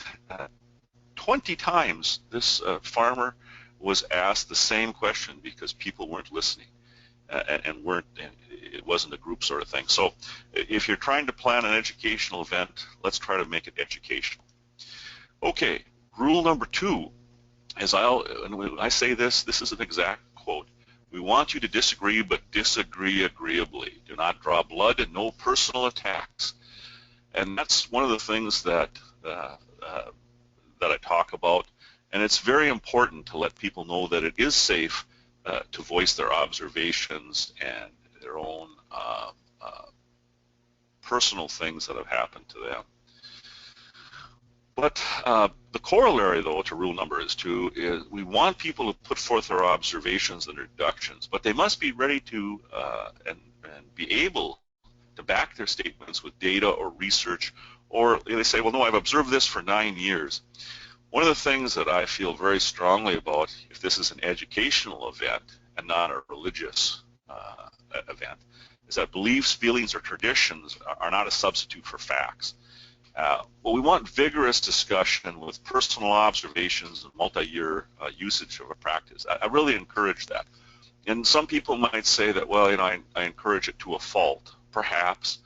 20 times this farmer was asked the same question because people weren't listening. And it wasn't a group sort of thing. So if you're trying to plan an educational event, let's try to make it educational. Okay, rule number 2 is, and when I say this is an exact quote. We want you to disagree, but disagree agreeably. Do not draw blood and no personal attacks. And that's one of the things that I talk about. And it's very important to let people know that it is safe to voice their observations and their own personal things that have happened to them. But the corollary, though, to rule number 2 is we want people to put forth their observations and their deductions, but they must be ready to and be able to back their statements with data or research, or they say, well, no, I've observed this for 9 years. One of the things that I feel very strongly about, if this is an educational event and not a religious event, is that beliefs, feelings, or traditions are not a substitute for facts. But we want vigorous discussion with personal observations and multi-year usage of a practice. I really encourage that. And some people might say that, well, I encourage it to a fault, perhaps.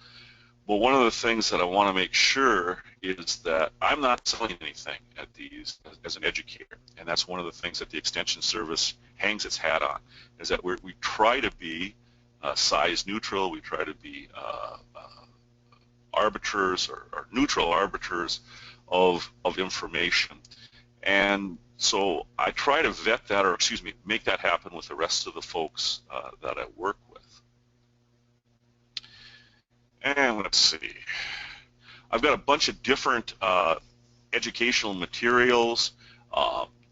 But one of the things that I want to make sure is that I'm not selling anything at these as an educator. And that's one of the things that the Extension Service hangs its hat on, is that we try to be size neutral. We try to be arbiters or neutral arbiters of information. And so I try to vet that, or excuse me, make that happen with the rest of the folks that I work with. And let's see. I've got a bunch of different educational materials.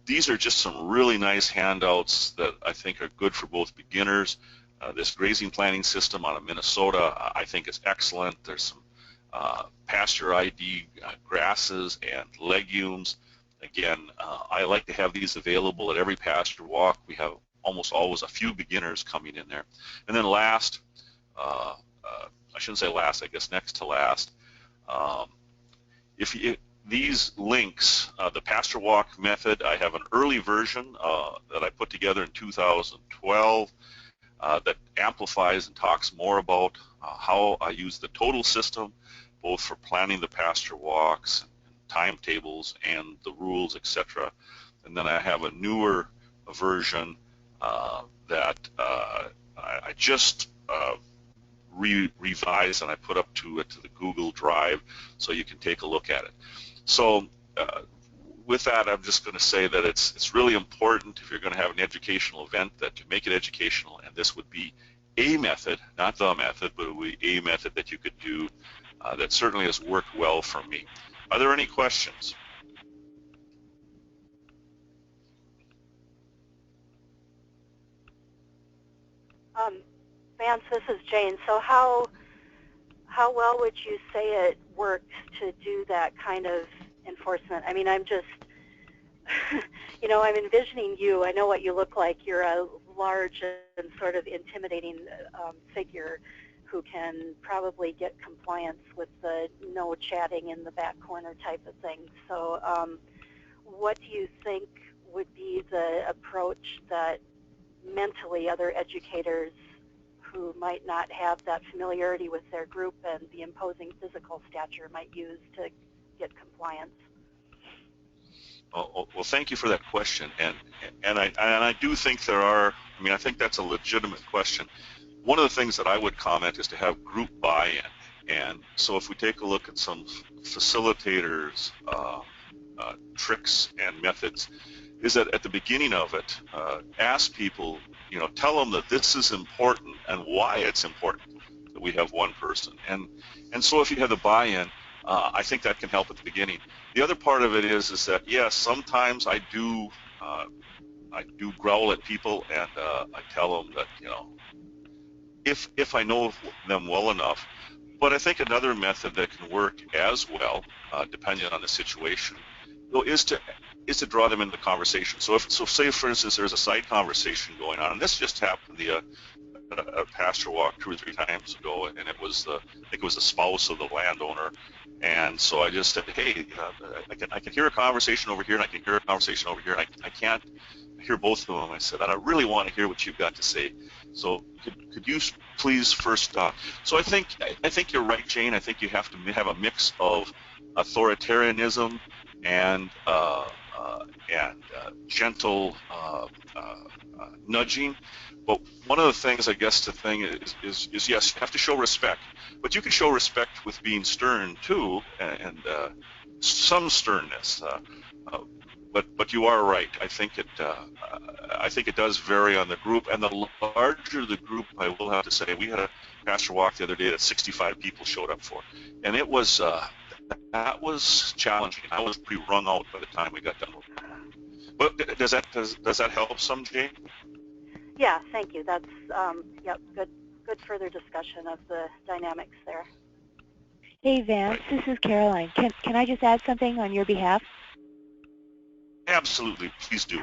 These are just some really nice handouts that I think are good for both beginners. This grazing planning system out of Minnesota, I think is excellent. There's some pasture ID grasses and legumes. Again, I like to have these available at every pasture walk. We have almost always a few beginners coming in there. And then last, I shouldn't say last, I guess next to last, these links, the pasture walk method, I have an early version that I put together in 2012 that amplifies and talks more about how I use the total system, both for planning the pasture walks, timetables, and the rules, etc. And then I have a newer version that I just revised and I put up to the Google Drive so you can take a look at it. So with that, I'm just going to say that it's really important if you're going to have an educational event that you make it educational, and this would be a method, not the method, but it would be a method that you could do that certainly has worked well for me. Are there any questions? Vance, this is Jane. So how well would you say it works to do that kind of enforcement? I mean, I'm just, you know, I'm envisioning you. I know what you look like. You're a large and sort of intimidating figure who can probably get compliance with the no chatting in the back corner type of thing. So what do you think would be the approach that mentally other educators who might not have that familiarity with their group and the imposing physical stature might use to get compliance? Well, thank you for that question, and I do think there are. I mean, I think that's a legitimate question. One of the things that I would comment is to have group buy-in, and so if we take a look at some facilitators' tricks and methods, is that at the beginning of it, ask people, you know, tell them that this is important and why it's important that we have one person, and so if you have the buy-in, I think that can help at the beginning. The other part of it is that yes, sometimes I do growl at people, and I tell them that, you know, if I know them well enough. But I think another method that can work as well, depending on the situation, though, is to draw them into the conversation. So say for instance there's a side conversation going on, and this just happened a pasture walk 2 or 3 times ago, and it was I think it was the spouse of the landowner, and so I just said, hey, I can hear a conversation over here, and I can hear a conversation over here, and I can't hear both of them. I said, and I really want to hear what you've got to say. So could you please first stop? So I think you're right, Jane. I think you have to have a mix of authoritarianism and gentle nudging. But one of the things, I guess, the thing is yes, you have to show respect, but you can show respect with being stern too, and some sternness. But you are right. I think it does vary on the group, and the larger the group, I will have to say, we had a pasture walk the other day that 65 people showed up for, and it was that was challenging. I was pretty wrung out by the time we got done with it. But does that help some, Jane? Yeah, thank you. That's yep, good further discussion of the dynamics there. Hey Vance, this is Caroline. Can I just add something on your behalf? Absolutely, please do.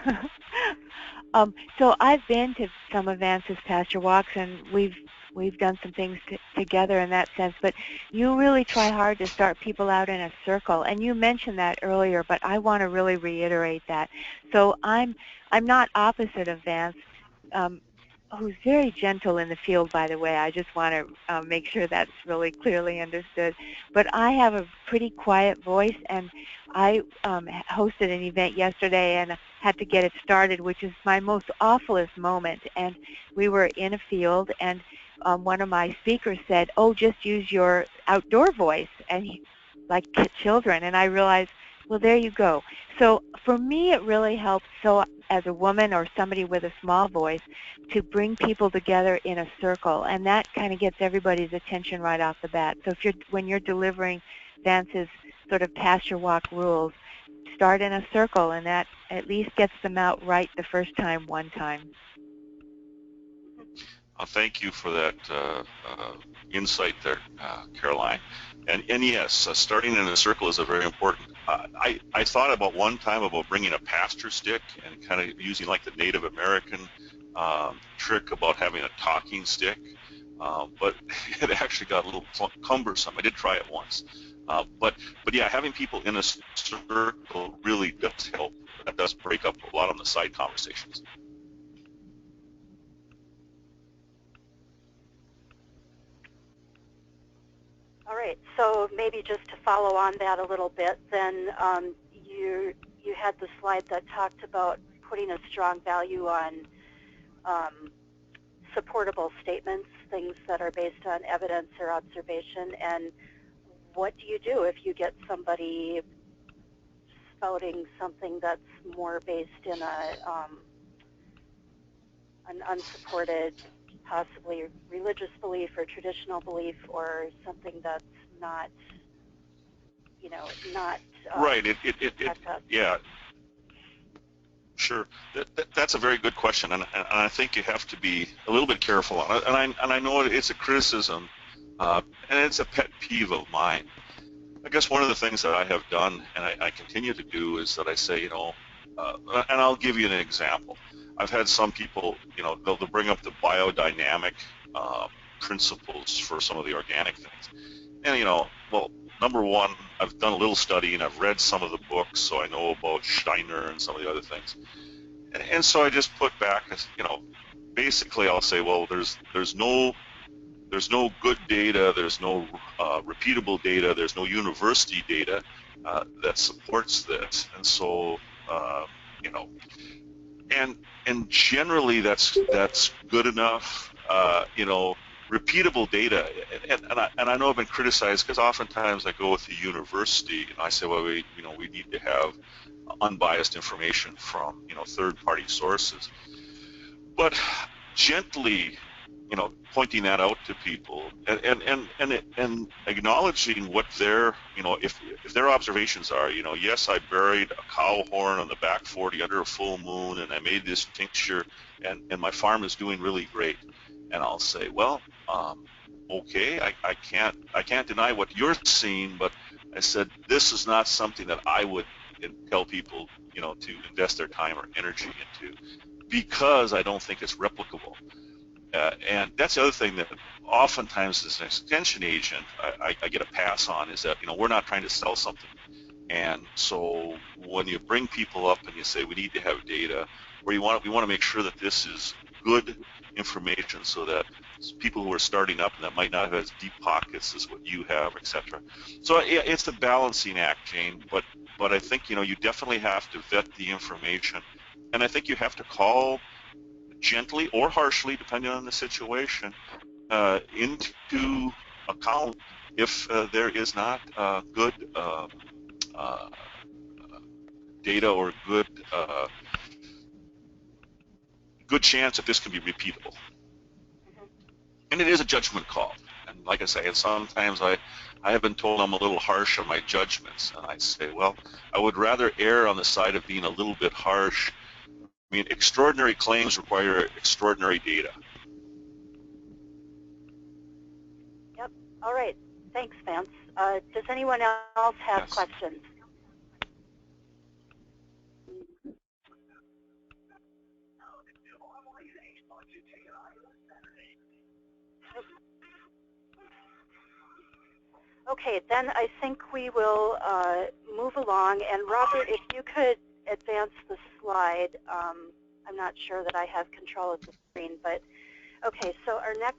So I've been to some of Vance's pasture walks, and we've done some things together in that sense. But you really try hard to start people out in a circle, and you mentioned that earlier. But I want to really reiterate that. So I'm not opposite of Vance, who's very gentle in the field, by the way. I just want to make sure that's really clearly understood. But I have a pretty quiet voice, and I hosted an event yesterday and had to get it started, which is my most awfulest moment. And we were in a field, and one of my speakers said, oh, just use your outdoor voice, and like children. And I realized, well, there you go. So for me, it really helps. So as a woman or somebody with a small voice, to bring people together in a circle, and that kind of gets everybody's attention right off the bat. So when you're delivering Vance's sort of pasture walk rules, start in a circle, and that at least gets them out right the first time, one time. Thank you for that insight there, Caroline. And yes, starting in a circle is a very important. I thought about one time about bringing a pasture stick and kind of using like the Native American trick about having a talking stick, but it actually got a little cumbersome. I did try it once. But yeah, having people in a circle really does help. That does break up a lot of the side conversations. All right, so maybe just to follow on that a little bit, then you had the slide that talked about putting a strong value on supportable statements, things that are based on evidence or observation, and what do you do if you get somebody spouting something that's more based in an unsupported, possibly religious belief or traditional belief, or something that's not, not right. Yeah. Sure, that's a very good question, and I think you have to be a little bit careful on it. And I know it's a criticism, and it's a pet peeve of mine. I guess one of the things that I have done, and I continue to do, is that I say, and I'll give you an example. I've had some people, they'll bring up the biodynamic principles for some of the organic things, and well, number one, I've done a little study and I've read some of the books, so I know about Steiner and some of the other things. And so I just put back, basically I'll say, well, there's no good data, there's no repeatable data, there's no university data that supports this, and so and generally that's good enough, repeatable data, and I know I've been criticized because oftentimes I go with the university and I say, well, we need to have unbiased information from third-party sources, but gently pointing that out to people and acknowledging what their if their observations are, yes, I buried a cow horn on the back 40 under a full moon and I made this tincture and my farm is doing really great, and I'll say, well, okay, I can't deny what you're seeing, but I said this is not something that I would tell people to invest their time or energy into, because I don't think it's replicable. And that's the other thing that oftentimes as an extension agent I get a pass on, is that we're not trying to sell something. And so when you bring people up and you say we need to have data, or we want to make sure that this is good information so that people who are starting up and that might not have as deep pockets as what you have, etc. So it's a balancing act, Jane, but I think you definitely have to vet the information, and I think you have to call gently or harshly, depending on the situation, into account if there is not good data or good chance that this can be repeatable. And it is a judgment call. And like I say, sometimes I have been told I'm a little harsh on my judgments, and I say, well, I would rather err on the side of being a little bit harsh. I mean, extraordinary claims require extraordinary data. Yep. All right. Thanks, Vance. Does anyone else have questions? Okay, then I think we will move along. And Robert, if you could advance the slide. I'm not sure that I have control of the screen, but okay, so our next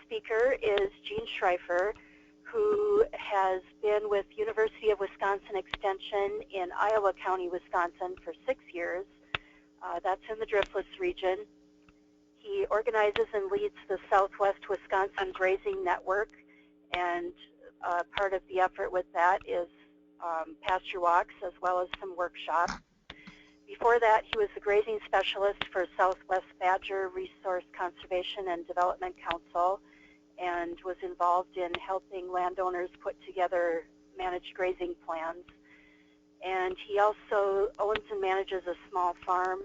speaker is Gene Schreifer, who has been with University of Wisconsin Extension in Iowa County, Wisconsin for 6 years. That's in the Driftless region. He organizes and leads the Southwest Wisconsin Grazing Network, and part of the effort with that is pasture walks as well as some workshops. Before that, he was the grazing specialist for Southwest Badger Resource Conservation and Development Council and was involved in helping landowners put together managed grazing plans. And he also owns and manages a small farm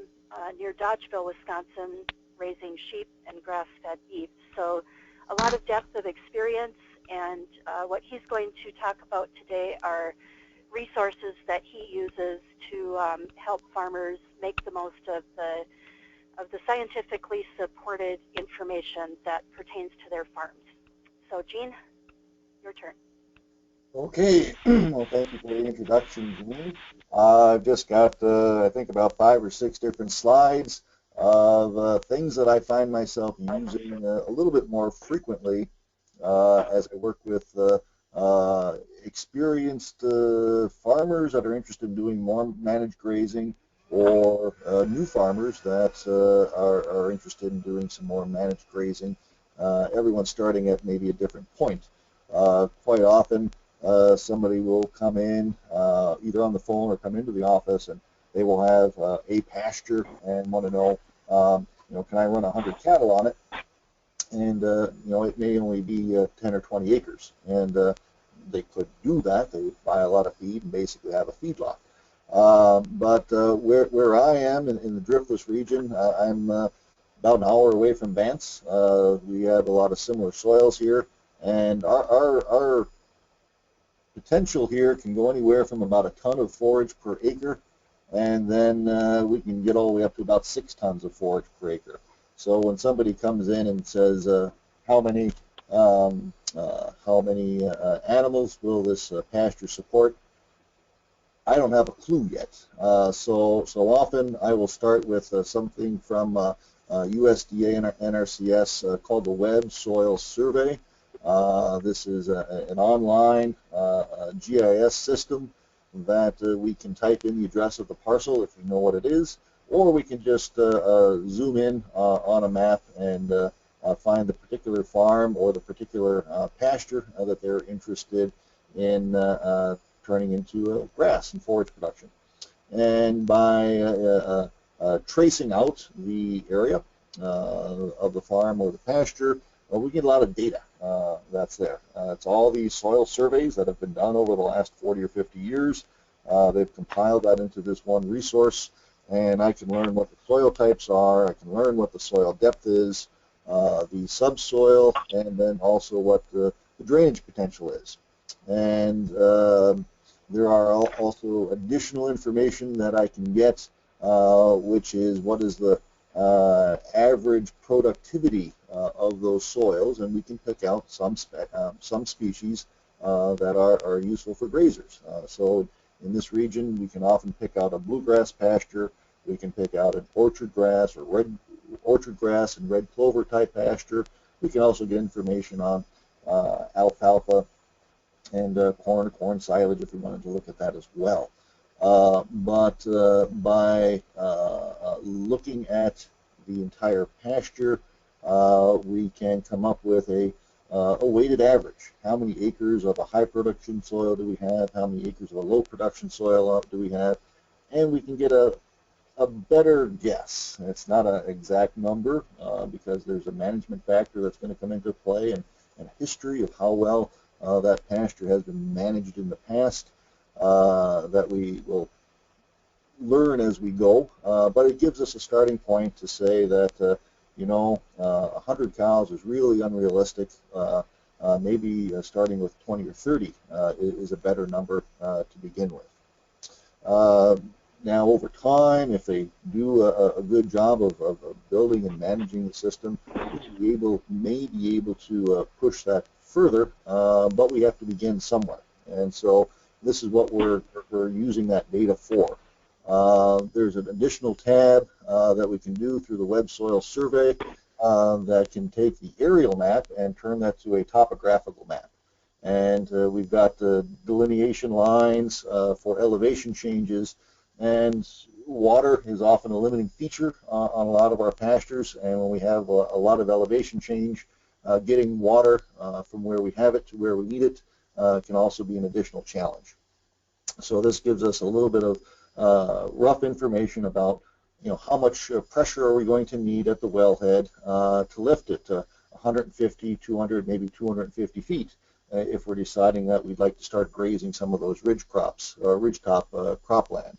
near Dodgeville, Wisconsin, raising sheep and grass-fed beef. So a lot of depth of experience, and what he's going to talk about today are resources that he uses to help farmers make the most of the scientifically supported information that pertains to their farms. So Gene, your turn. Okay, well, thank you for the introduction, Jean. I've just got, I think, about 5 or 6 different slides of things that I find myself using a little bit more frequently as I work with experienced farmers that are interested in doing more managed grazing, or new farmers that are interested in doing some more managed grazing. Everyone's starting at maybe a different point. Quite often, somebody will come in either on the phone or come into the office, and they will have a pasture and want to know, can I run 100 cattle on it? And it may only be 10 or 20 acres, and they could do that. They would buy a lot of feed and basically have a feedlot. But where I am in the Driftless region, I'm about an hour away from Vance. We have a lot of similar soils here, and our potential here can go anywhere from about a ton of forage per acre, and then we can get all the way up to about 6 tons of forage per acre. So when somebody comes in and says, how many animals will this pasture support, I don't have a clue yet. So often I will start with something from USDA and NRCS called the Web Soil Survey. This is an online GIS system that we can type in the address of the parcel if we know what it is, or we can just zoom in on a map and find the particular farm or the particular pasture that they're interested in turning into grass and forage production. And by tracing out the area of the farm or the pasture, we get a lot of data that's there. It's all these soil surveys that have been done over the last 40 or 50 years. They've compiled that into this one resource, and I can learn what the soil types are. I can learn what the soil depth is, the subsoil, and then also what the drainage potential is. And there are also additional information that I can get, which is what is the average productivity of those soils, and we can pick out some species that are useful for grazers. So in this region, we can often pick out a bluegrass pasture. We can pick out an orchard grass or red orchard grass and red clover type pasture. We can also get information on alfalfa and corn silage if we wanted to look at that as well. But by looking at the entire pasture, we can come up with a weighted average. How many acres of a high production soil do we have? How many acres of a low production soil do we have? And we can get a better guess. It's not an exact number because there's a management factor that's going to come into play, and a history of how well that pasture has been managed in the past that we will learn as we go. But it gives us a starting point to say that 100 cows is really unrealistic. Maybe starting with 20 or 30 is a better number to begin with. Now, over time, if they do a good job of building and managing the system, we may be able to push that further, but we have to begin somewhere. And so this is what we're using that data for. There's an additional tab that we can do through the Web Soil Survey that can take the aerial map and turn that to a topographical map. And we've got the delineation lines for elevation changes, and water is often a limiting feature on a lot of our pastures, and when we have a lot of elevation change, getting water from where we have it to where we need it can also be an additional challenge. So this gives us a little bit of rough information about, how much pressure are we going to need at the wellhead to lift it to 150, 200, maybe 250 feet if we're deciding that we'd like to start grazing some of those ridgetop cropland.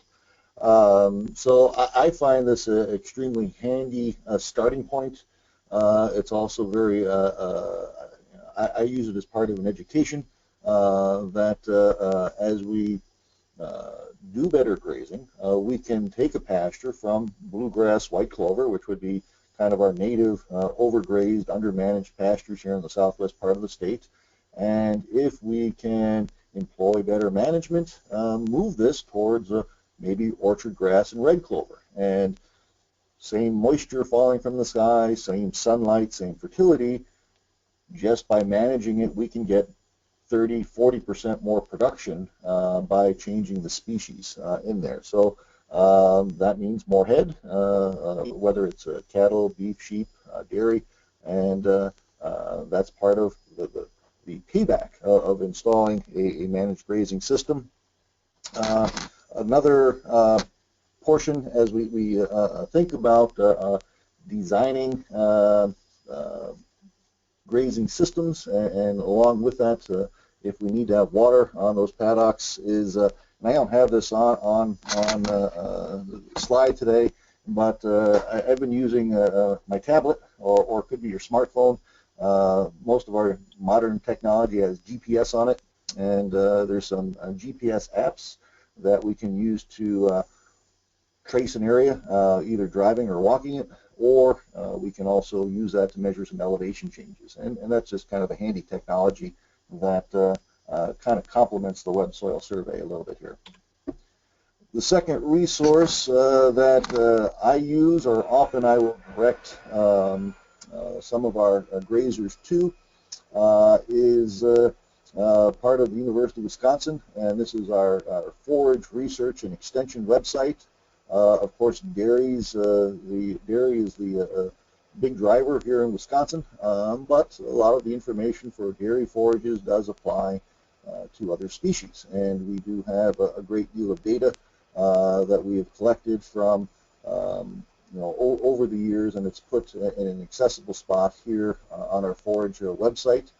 So I find this an extremely handy starting point. It's also very, I use it as part of an education that as we do better grazing, we can take a pasture from bluegrass white clover, which would be kind of our native overgrazed, undermanaged pastures here in the southwest part of the state. And if we can employ better management, move this towards maybe orchard grass and red clover. And same moisture falling from the sky, same sunlight, same fertility. Just by managing it, we can get 30, 40% more production by changing the species in there. So that means more head, whether it's cattle, beef, sheep, dairy, and that's part of the payback of installing a managed grazing system. Another portion as we think about designing grazing systems, and along with that, if we need to have water on those paddocks, is and I don't have this on the slide today, but I've been using my tablet, or it could be your smartphone. Most of our modern technology has GPS on it, and there's some GPS apps that we can use to trace an area, either driving or walking it, or we can also use that to measure some elevation changes. And that's just kind of a handy technology that kind of complements the web soil survey a little bit here. The second resource that I use, or often I will direct some of our grazers to, is part of the University of Wisconsin, and this is our forage research and extension website. Of course, dairy is the big driver here in Wisconsin, but a lot of the information for dairy forages does apply to other species, and we do have a great deal of data that we have collected from over the years, and it's put in an accessible spot here on our forage website.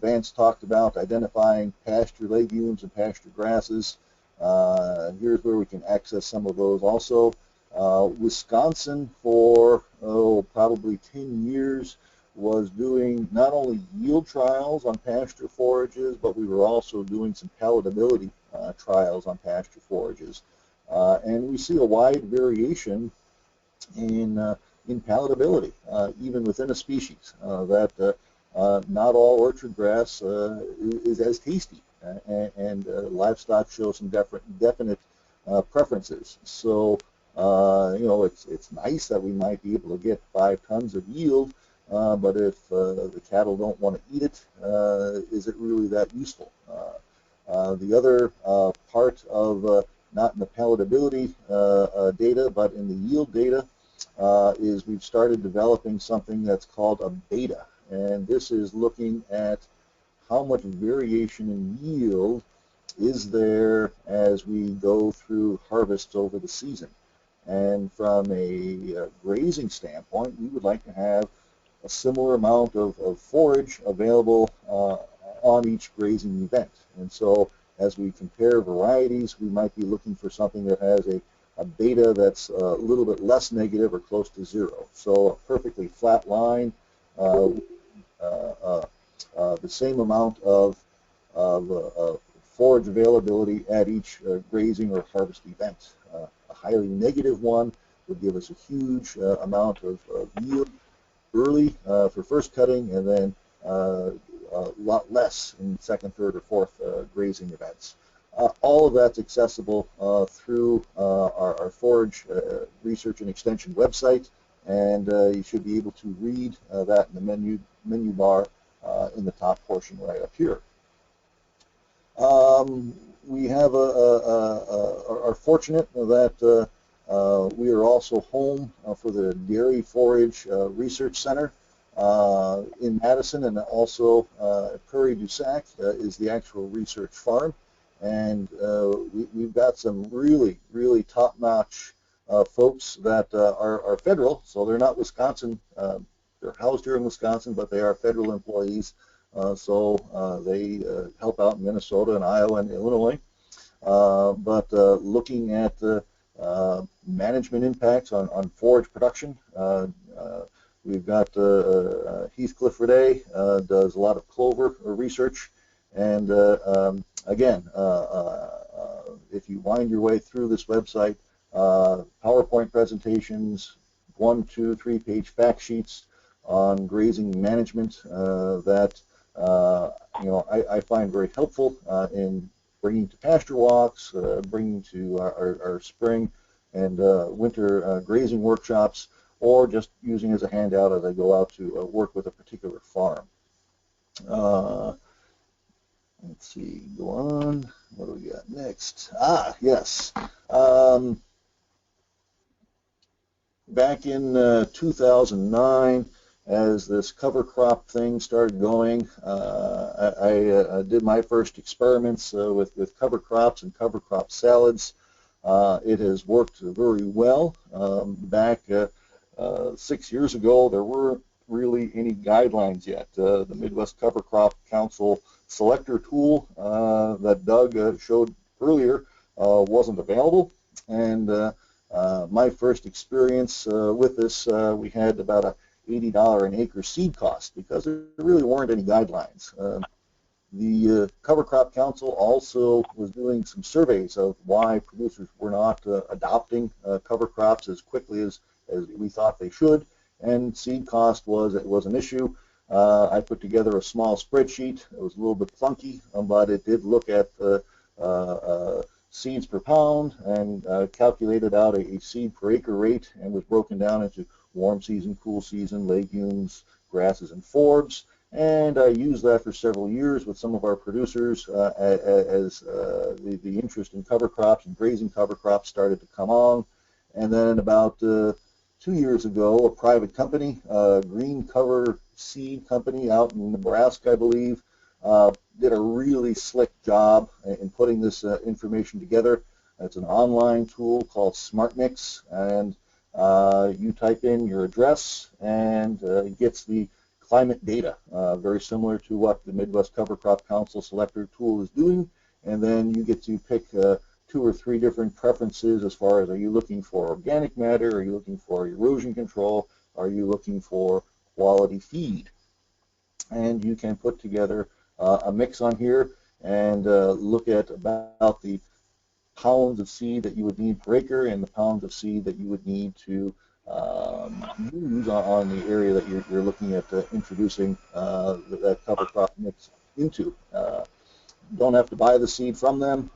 Vance talked about identifying pasture legumes and pasture grasses. Here's where we can access some of those also. Wisconsin for probably 10 years was doing not only yield trials on pasture forages, but we were also doing some palatability trials on pasture forages. And we see a wide variation in palatability, even within a species, that not all orchard grass is as tasty, and livestock show some definite preferences. So, it's nice that we might be able to get 5 tons of yield, but if the cattle don't want to eat it, is it really that useful? The other part of not in the palatability data, but in the yield data, is we've started developing something that's called a beta, and this is looking at how much variation in yield is there as we go through harvests over the season. And from a grazing standpoint, we would like to have a similar amount of forage available on each grazing event. And so as we compare varieties, we might be looking for something that has a beta that's a little bit less negative or close to 0. So a perfectly flat line, the same amount of forage availability at each grazing or harvest event. A highly negative one would give us a huge amount of yield early for first cutting, and then a lot less in second, third, or fourth grazing events. All of that's accessible through our forage research and extension website, and you should be able to read that in the menu bar in the top portion right up here. We have are fortunate that we are also home for the Dairy Forage Research Center in Madison, and also Prairie du Sac is the actual research farm. and we've got some really, really top-notch folks that are federal, so they're not Wisconsin. They're housed here in Wisconsin, but they are federal employees. So they help out in Minnesota and Iowa and Illinois. But looking at the management impacts on forage production, we've got Heathcliff Raday does a lot of clover research, and again, if you wind your way through this website, PowerPoint presentations, 1, 2, 3 page fact sheets on grazing management that I find very helpful in bringing to pasture walks, bringing to our spring and winter grazing workshops, or just using as a handout as I go out to work with a particular farm. Let's see, go on. What do we got next? Yes. Back in 2009, as this cover crop thing started going, I did my first experiments with cover crops and cover crop salads. It has worked very well. Back 6 years ago, there weren't really any guidelines yet. The Midwest Cover Crop Council selector tool that Doug showed earlier wasn't available, and my first experience with this, we had about a $80 an acre seed cost because there really weren't any guidelines. The Cover Crop Council also was doing some surveys of why producers were not adopting cover crops as quickly as we thought they should, and seed cost was an issue. I put together a small spreadsheet. It was a little bit clunky, but it did look at seeds per pound and calculated out a seed per acre rate, and was broken down into warm season, cool season, legumes, grasses, and forbs. And I used that for several years with some of our producers as the interest in cover crops and grazing cover crops started to come on. And then about 2 years ago, a private company, Green Cover Seed Company out in Nebraska, I believe, did a really slick job in putting this information together. It's an online tool called SmartMix, and you type in your address and it gets the climate data, very similar to what the Midwest Cover Crop Council selector tool is doing, and then you get to pick 2 or 3 different preferences as far as, are you looking for organic matter, are you looking for erosion control, are you looking for quality feed, and you can put together a mix on here and look at about the pounds of seed that you would need per acre and the pounds of seed that you would need to use on the area that you're looking at introducing that cover crop mix into. Don't have to buy the seed from them,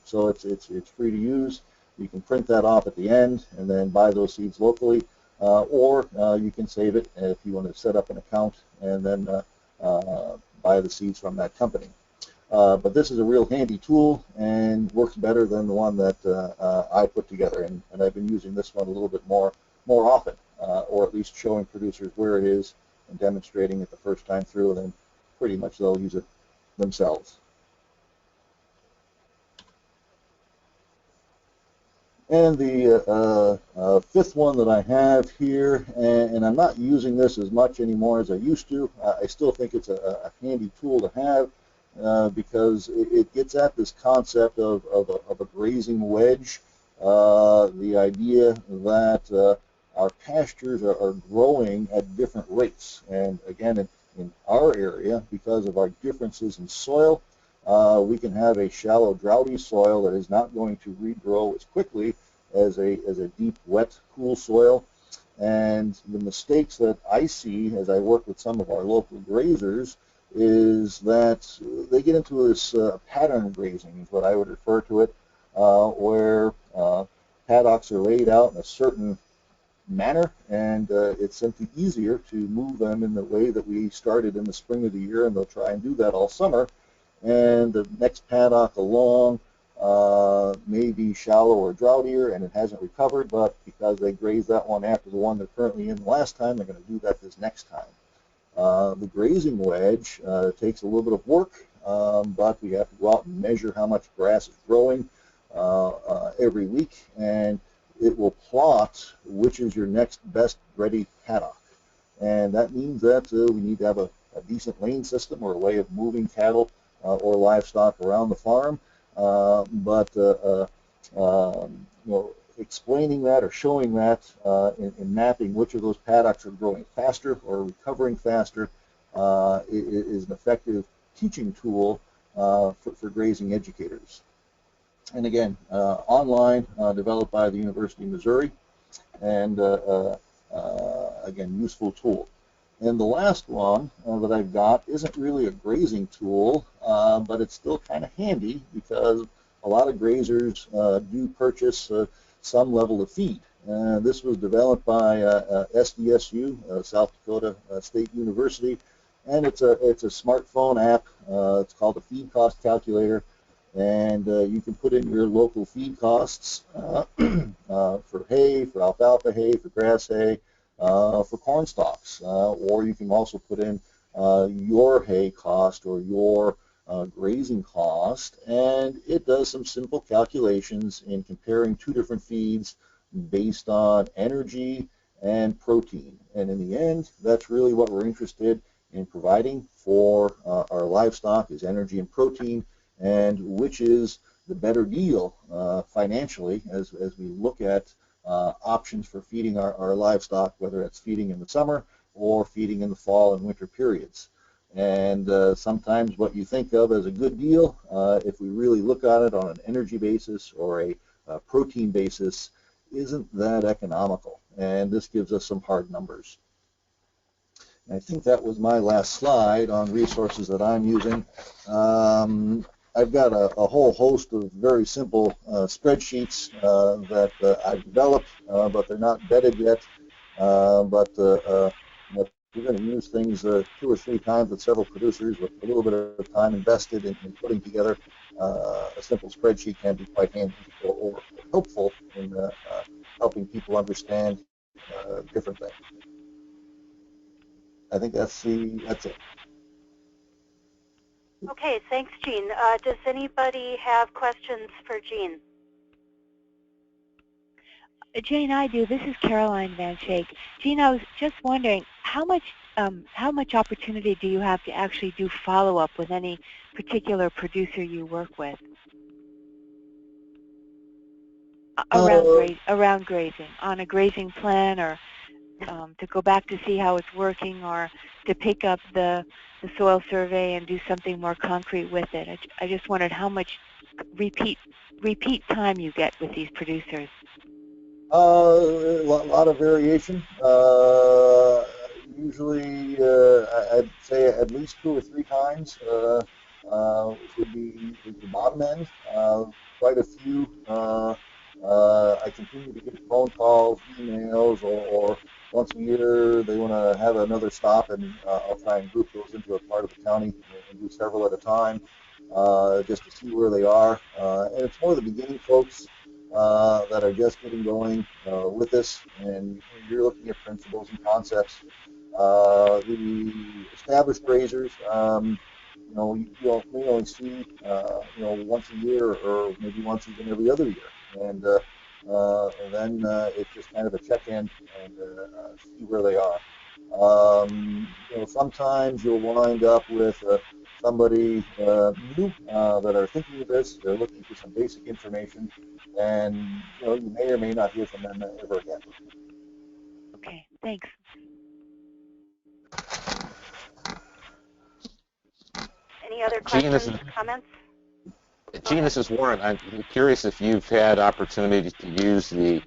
so it's free to use. You can print that off at the end and then buy those seeds locally, or you can save it if you want to set up an account and then buy the seeds from that company. But this is a real handy tool and works better than the one that I put together, and I've been using this one a little bit more often, or at least showing producers where it is and demonstrating it the first time through, and then pretty much they'll use it themselves. And the fifth one that I have here, and I'm not using this as much anymore as I used to. I still think it's a handy tool to have because it gets at this concept of a grazing wedge, the idea that our pastures are growing at different rates. And again, in our area, because of our differences in soil, we can have a shallow, droughty soil that is not going to regrow as quickly as a deep, wet, cool soil. And the mistakes that I see as I work with some of our local grazers is that they get into this pattern grazing, is what I would refer to it, where paddocks are laid out in a certain manner, and it's simply easier to move them in the way that we started in the spring of the year, and they'll try and do that all summer. And the next paddock along may be shallow or droughtier, and it hasn't recovered, but because they grazed that one after the one they're currently in last time, they're going to do that this next time. The grazing wedge takes a little bit of work, but we have to go out and measure how much grass is growing every week, and it will plot which is your next best ready paddock. And that means that we need to have a decent lane system or a way of moving cattle or livestock around the farm. Explaining that or showing that in mapping which of those paddocks are growing faster or recovering faster is an effective teaching tool for grazing educators. And again, online, developed by the University of Missouri, and again, useful tool. And the last one that I've got isn't really a grazing tool, but it's still kind of handy because a lot of grazers do purchase some level of feed. This was developed by SDSU, South Dakota State University, and it's a smartphone app. It's called a feed cost calculator, and you can put in your local feed costs for hay, for alfalfa hay, for grass hay, for corn stalks, or you can also put in your hay cost or your grazing cost, and it does some simple calculations in comparing two different feeds based on energy and protein. And in the end, that's really what we're interested in providing for our livestock is energy and protein, and which is the better deal financially as we look at options for feeding our livestock, whether it's feeding in the summer or feeding in the fall and winter periods. And sometimes what you think of as a good deal, if we really look at it on an energy basis or a protein basis, isn't that economical. And this gives us some hard numbers. And I think that was my last slide on resources that I'm using. I've got a whole host of very simple spreadsheets that I've developed, but they're not vetted yet. But we're going to use things 2 or 3 times with several producers with a little bit of time invested in putting together a simple spreadsheet can be quite handy or helpful in helping people understand different things. I think that's it. Okay, thanks, Gene. Does anybody have questions for Gene? Jane, I do. This is Caroline Van Schaik. Gene, I was just wondering, how much opportunity do you have to actually do follow-up with any particular producer you work with around grazing, on a grazing plan, or to go back to see how it's working, or to pick up the soil survey and do something more concrete with it? I just wondered how much repeat time you get with these producers. A lot of variation. Usually, I'd say at least 2 or 3 times would be the bottom end. Quite a few. I continue to get phone calls, emails, or once a year they want to have another stop, and I'll try and group those into a part of the county and do several at a time just to see where they are. And it's more the beginning folks that are just getting going with this, and you're looking at principles and concepts. The established grazers, you may only see once a year or maybe once even every other year, and then it's just kind of a check-in and see where they are. Sometimes you'll wind up with somebody new that are thinking of this. They're looking for some basic information, and you may or may not hear from them ever again. Okay, thanks. Any other questions, comments? Gene, this is Warren. I'm curious if you've had opportunity to use the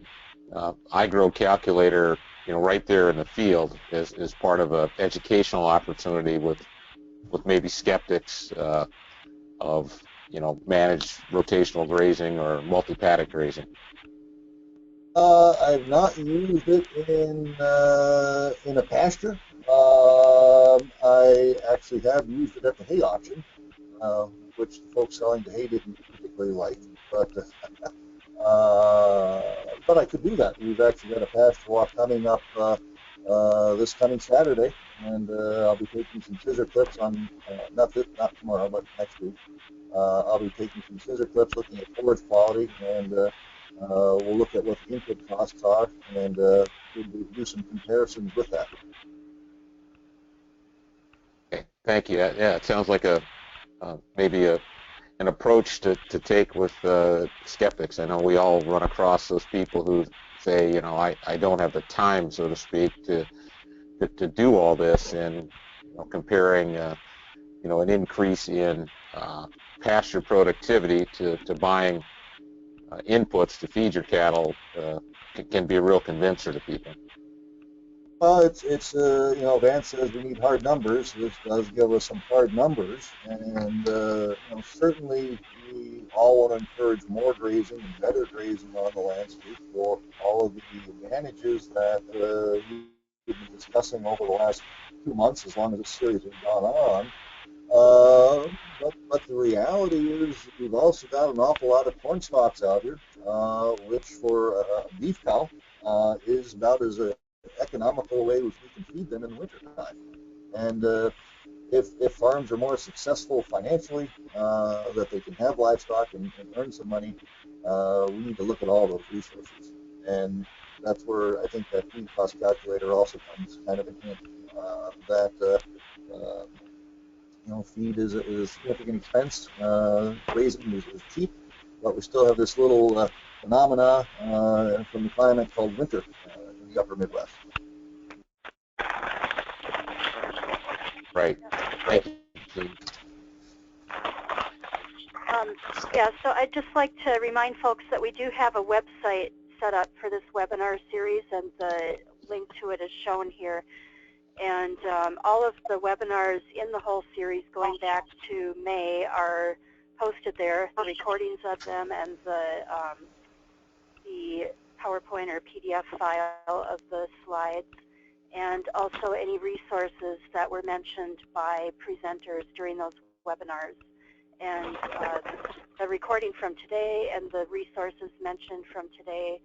iGrow calculator, right there in the field as part of an educational opportunity with maybe skeptics of managed rotational grazing or multi-paddock grazing. I've not used it in a pasture. I actually have used it at the hay auction, which the folks selling the hay didn't particularly like. But I could do that. We've actually got a pasture walk coming up this coming Saturday, and I'll be taking some scissor clips on not tomorrow, but next week. I'll be taking some scissor clips, looking at forage quality, and we'll look at what the input costs are, and we'll do some comparisons with that. Okay, thank you. Yeah, it sounds like maybe an approach to take with skeptics. I know we all run across those people who say, you know, I don't have the time, so to speak, to do all this, and you know, comparing you know, an increase in pasture productivity to buying inputs to feed your cattle can be a real convincer to people. Well, it's you know, Vance says we need hard numbers. This does give us some hard numbers, and you know, certainly we all want to encourage more grazing and better grazing on the landscape for all of the advantages that we've been discussing over the last 2 months, as long as this series has gone on. But the reality is we've also got an awful lot of corn stalks out here, which for a beef cow is about as economical way which we can feed them in the wintertime. And if farms are more successful financially, that they can have livestock and earn some money, we need to look at all those resources. And that's where I think that feed cost calculator also comes kind of in handy. You know, feed is a significant expense. Raising is cheap, but we still have this little phenomena from the climate called winter in the upper Midwest. Right. Thank you. Yeah, so I'd just like to remind folks that we do have a website set up for this webinar series, and the link to it is shown here. And all of the webinars in the whole series going back to May are posted there, the recordings of them and the PowerPoint or PDF file of the slides, and also any resources that were mentioned by presenters during those webinars. And the recording from today and the resources mentioned from today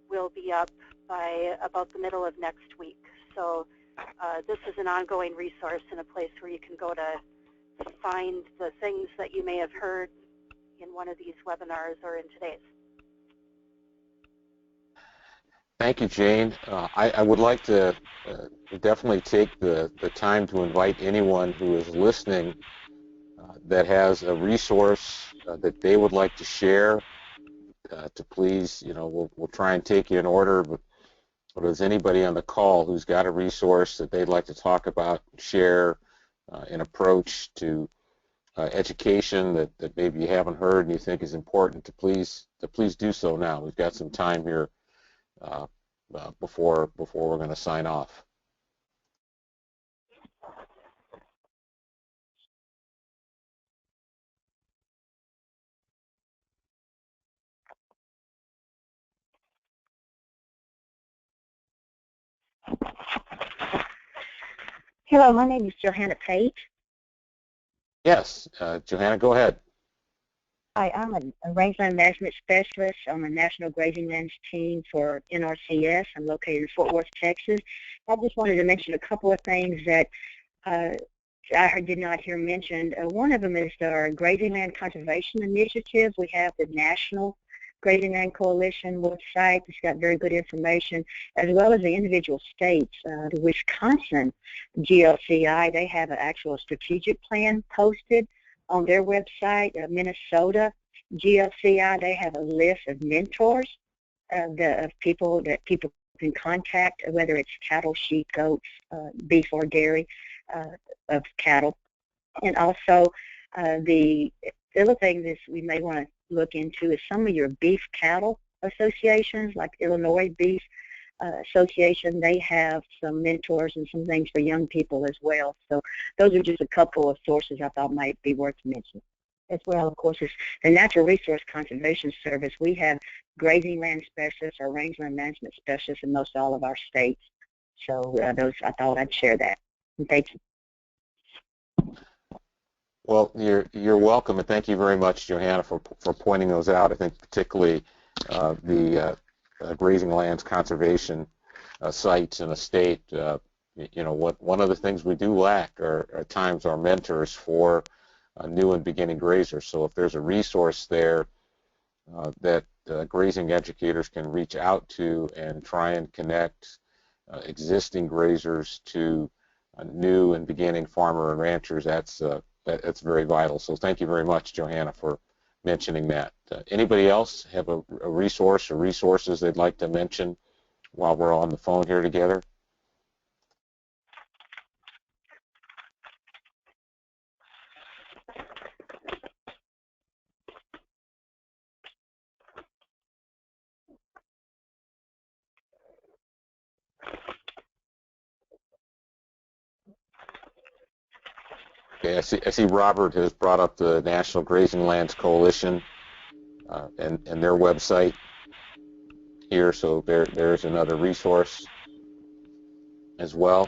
will be up by about the middle of next week. So this is an ongoing resource and a place where you can go to find the things that you may have heard in one of these webinars or in today's. Thank you, Jane. I would like to definitely take the time to invite anyone who is listening that has a resource that they would like to share to please, you know, we'll try and take you in order, but is anybody on the call who's got a resource that they'd like to talk about, share an approach to education that maybe you haven't heard and you think is important, to please do so now. We've got some time here before we're going to sign off. Hello, my name is Johanna Pate. Yes, Johanna, go ahead. Hi, I'm a rangeland management specialist on the National Grazing Lands team for NRCS. I'm located in Fort Worth, Texas. I just wanted to mention a couple of things that I did not hear mentioned. One of them is our Grazing Land Conservation Initiative. We have the National Grazing Land Coalition website. It's got very good information, as well as the individual states. The Wisconsin GLCI, they have an actual strategic plan posted on their website. Minnesota GLCI, they have a list of mentors of people that people can contact, whether it's cattle, sheep, goats, beef or dairy of cattle. And also the other thing that we may want to look into is some of your beef cattle associations, like Illinois Beef Association. They have some mentors and some things for young people as well. So those are just a couple of sources I thought might be worth mentioning. As well, of course, is the Natural Resource Conservation Service. We have grazing land specialists or rangeland management specialists in most all of our states. So those, I thought I'd share that. And thank you. Well, you're welcome, and thank you very much, Johanna, for pointing those out. I think particularly the Grazing Lands Conservation sites in a state, you know, one of the things we do lack are at times our mentors for new and beginning grazers. So if there's a resource there that grazing educators can reach out to and try and connect existing grazers to new and beginning farmer and ranchers, that's very vital. So thank you very much, Johanna, for mentioning that. Anybody else have a resource or resources they'd like to mention while we're on the phone here together? Okay, I see Robert has brought up the National Grazing Lands Coalition and their website here, so there's another resource as well.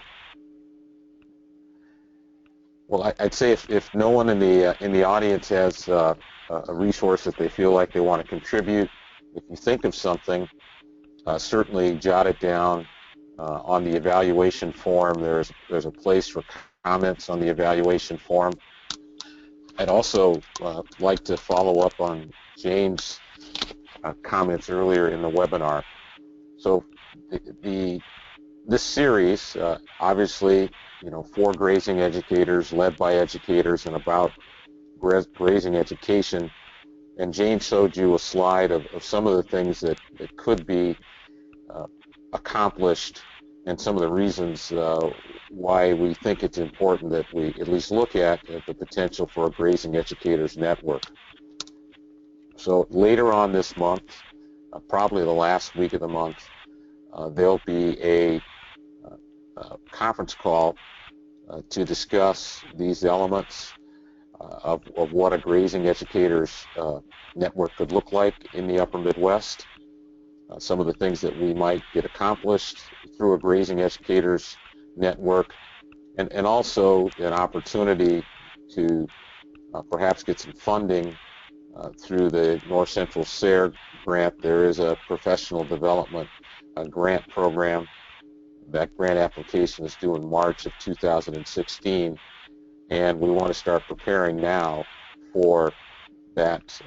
Well, I'd say if no one in the audience has a resource that they feel like they want to contribute, if you think of something, certainly jot it down on the evaluation form. There's a place for comments on the evaluation form. I'd also like to follow up on Jane's comments earlier in the webinar. So this series, obviously, you know, for grazing educators, led by educators, and about grazing education. And Jane showed you a slide of some of the things that could be accomplished and some of the reasons why we think it's important that we at least look at the potential for a grazing educators network. So later on this month, probably the last week of the month, there'll be a conference call to discuss these elements of what a grazing educators network could look like in the Upper Midwest. Some of the things that we might get accomplished through a grazing educators network, and also an opportunity to perhaps get some funding through the North Central SARE grant. There is a professional development grant program. That grant application is due in March of 2016, and we want to start preparing now for that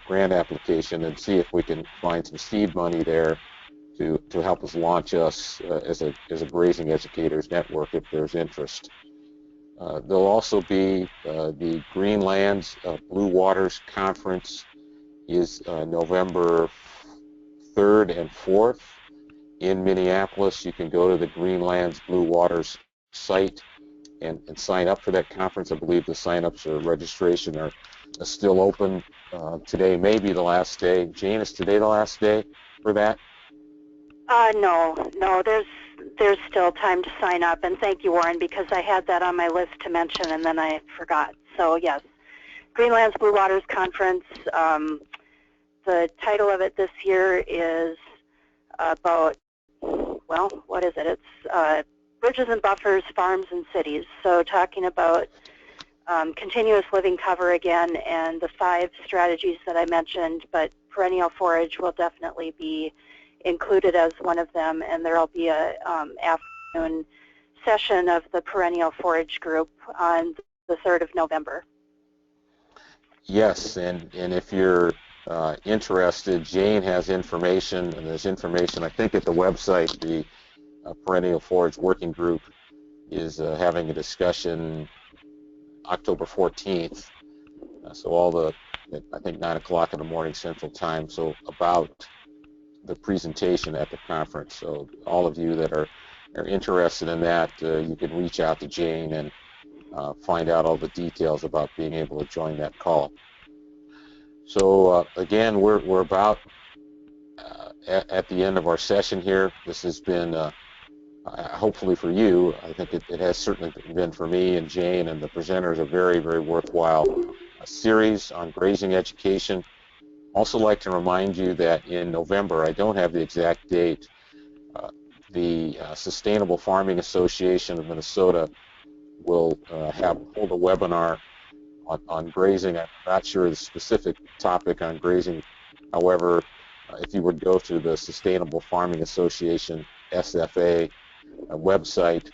grant application and see if we can find some seed money there to help us launch us as a grazing educators network if there's interest. There'll also be the Greenlands Blue Waters Conference is November 3rd and 4th in Minneapolis. You can go to the Greenlands Blue Waters site and sign up for that conference. I believe the sign-ups or registration are still open. Today may be the last day. Jane, is today the last day for that? No, there's still time to sign up, and thank you, Warren, because I had that on my list to mention and then I forgot. So yes, Greenlands Blue Waters Conference. The title of it this year is about, well, what is it? It's bridges and buffers, farms and cities. So talking about continuous living cover again, and the 5 strategies that I mentioned, but perennial forage will definitely be included as one of them, and there will be a afternoon session of the perennial forage group on the 3rd of November. Yes, and if you're interested, Jane has information, and there's information, I think, at the website. The Perennial Forage Working Group is having a discussion October 14th, so all the, I think, 9 o'clock in the morning Central Time, so about the presentation at the conference. So all of you that are interested in that, you can reach out to Jane and find out all the details about being able to join that call. So again, we're about at the end of our session here. This has been, hopefully for you, I think it has certainly been for me and Jane and the presenters, a very, very worthwhile series on grazing education. Also like to remind you that in November, I don't have the exact date, the Sustainable Farming Association of Minnesota will hold a webinar on grazing. I'm not sure the specific topic on grazing. However, if you would go to the Sustainable Farming Association, SFA, website,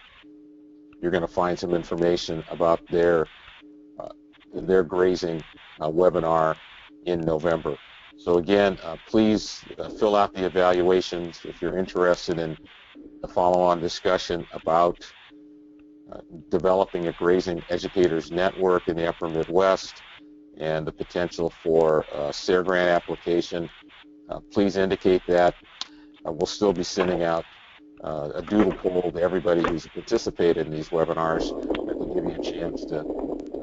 you're going to find some information about their grazing webinar in November. So again, please fill out the evaluations if you're interested in a follow-on discussion about developing a grazing educators network in the Upper Midwest and the potential for a SARE grant application. Please indicate that. We'll still be sending out a doodle poll to everybody who's participated in these webinars that will give you a chance to,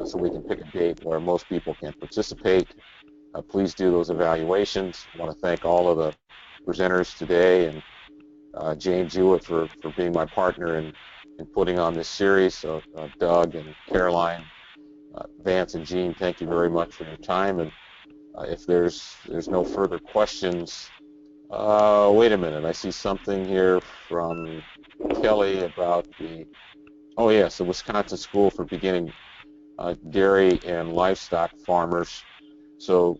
so we can pick a date where most people can participate. Please do those evaluations. I want to thank all of the presenters today and Jane Jewett for being my partner in putting on this series. So Doug and Caroline, Vance and Jean, thank you very much for your time. And if there's no further questions, wait a minute, I see something here from Kelly about the, oh yes, the Wisconsin School for Beginning Dairy and Livestock Farmers. So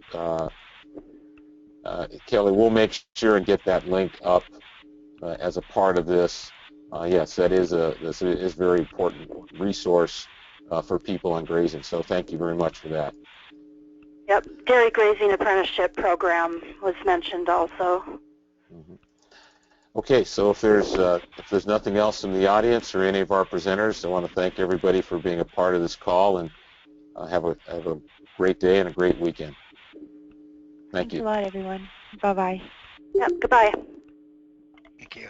Kelly, we'll make sure and get that link up as a part of this. Yes, this is a very important resource for people on grazing. So thank you very much for that. Yep, Dairy Grazing Apprenticeship Program was mentioned also. Mm-hmm. Okay, so if there's nothing else in the audience or any of our presenters, I want to thank everybody for being a part of this call, and have a great day and a great weekend. Thank you. Thanks a lot, everyone. Bye-bye. Yep, goodbye. Thank you.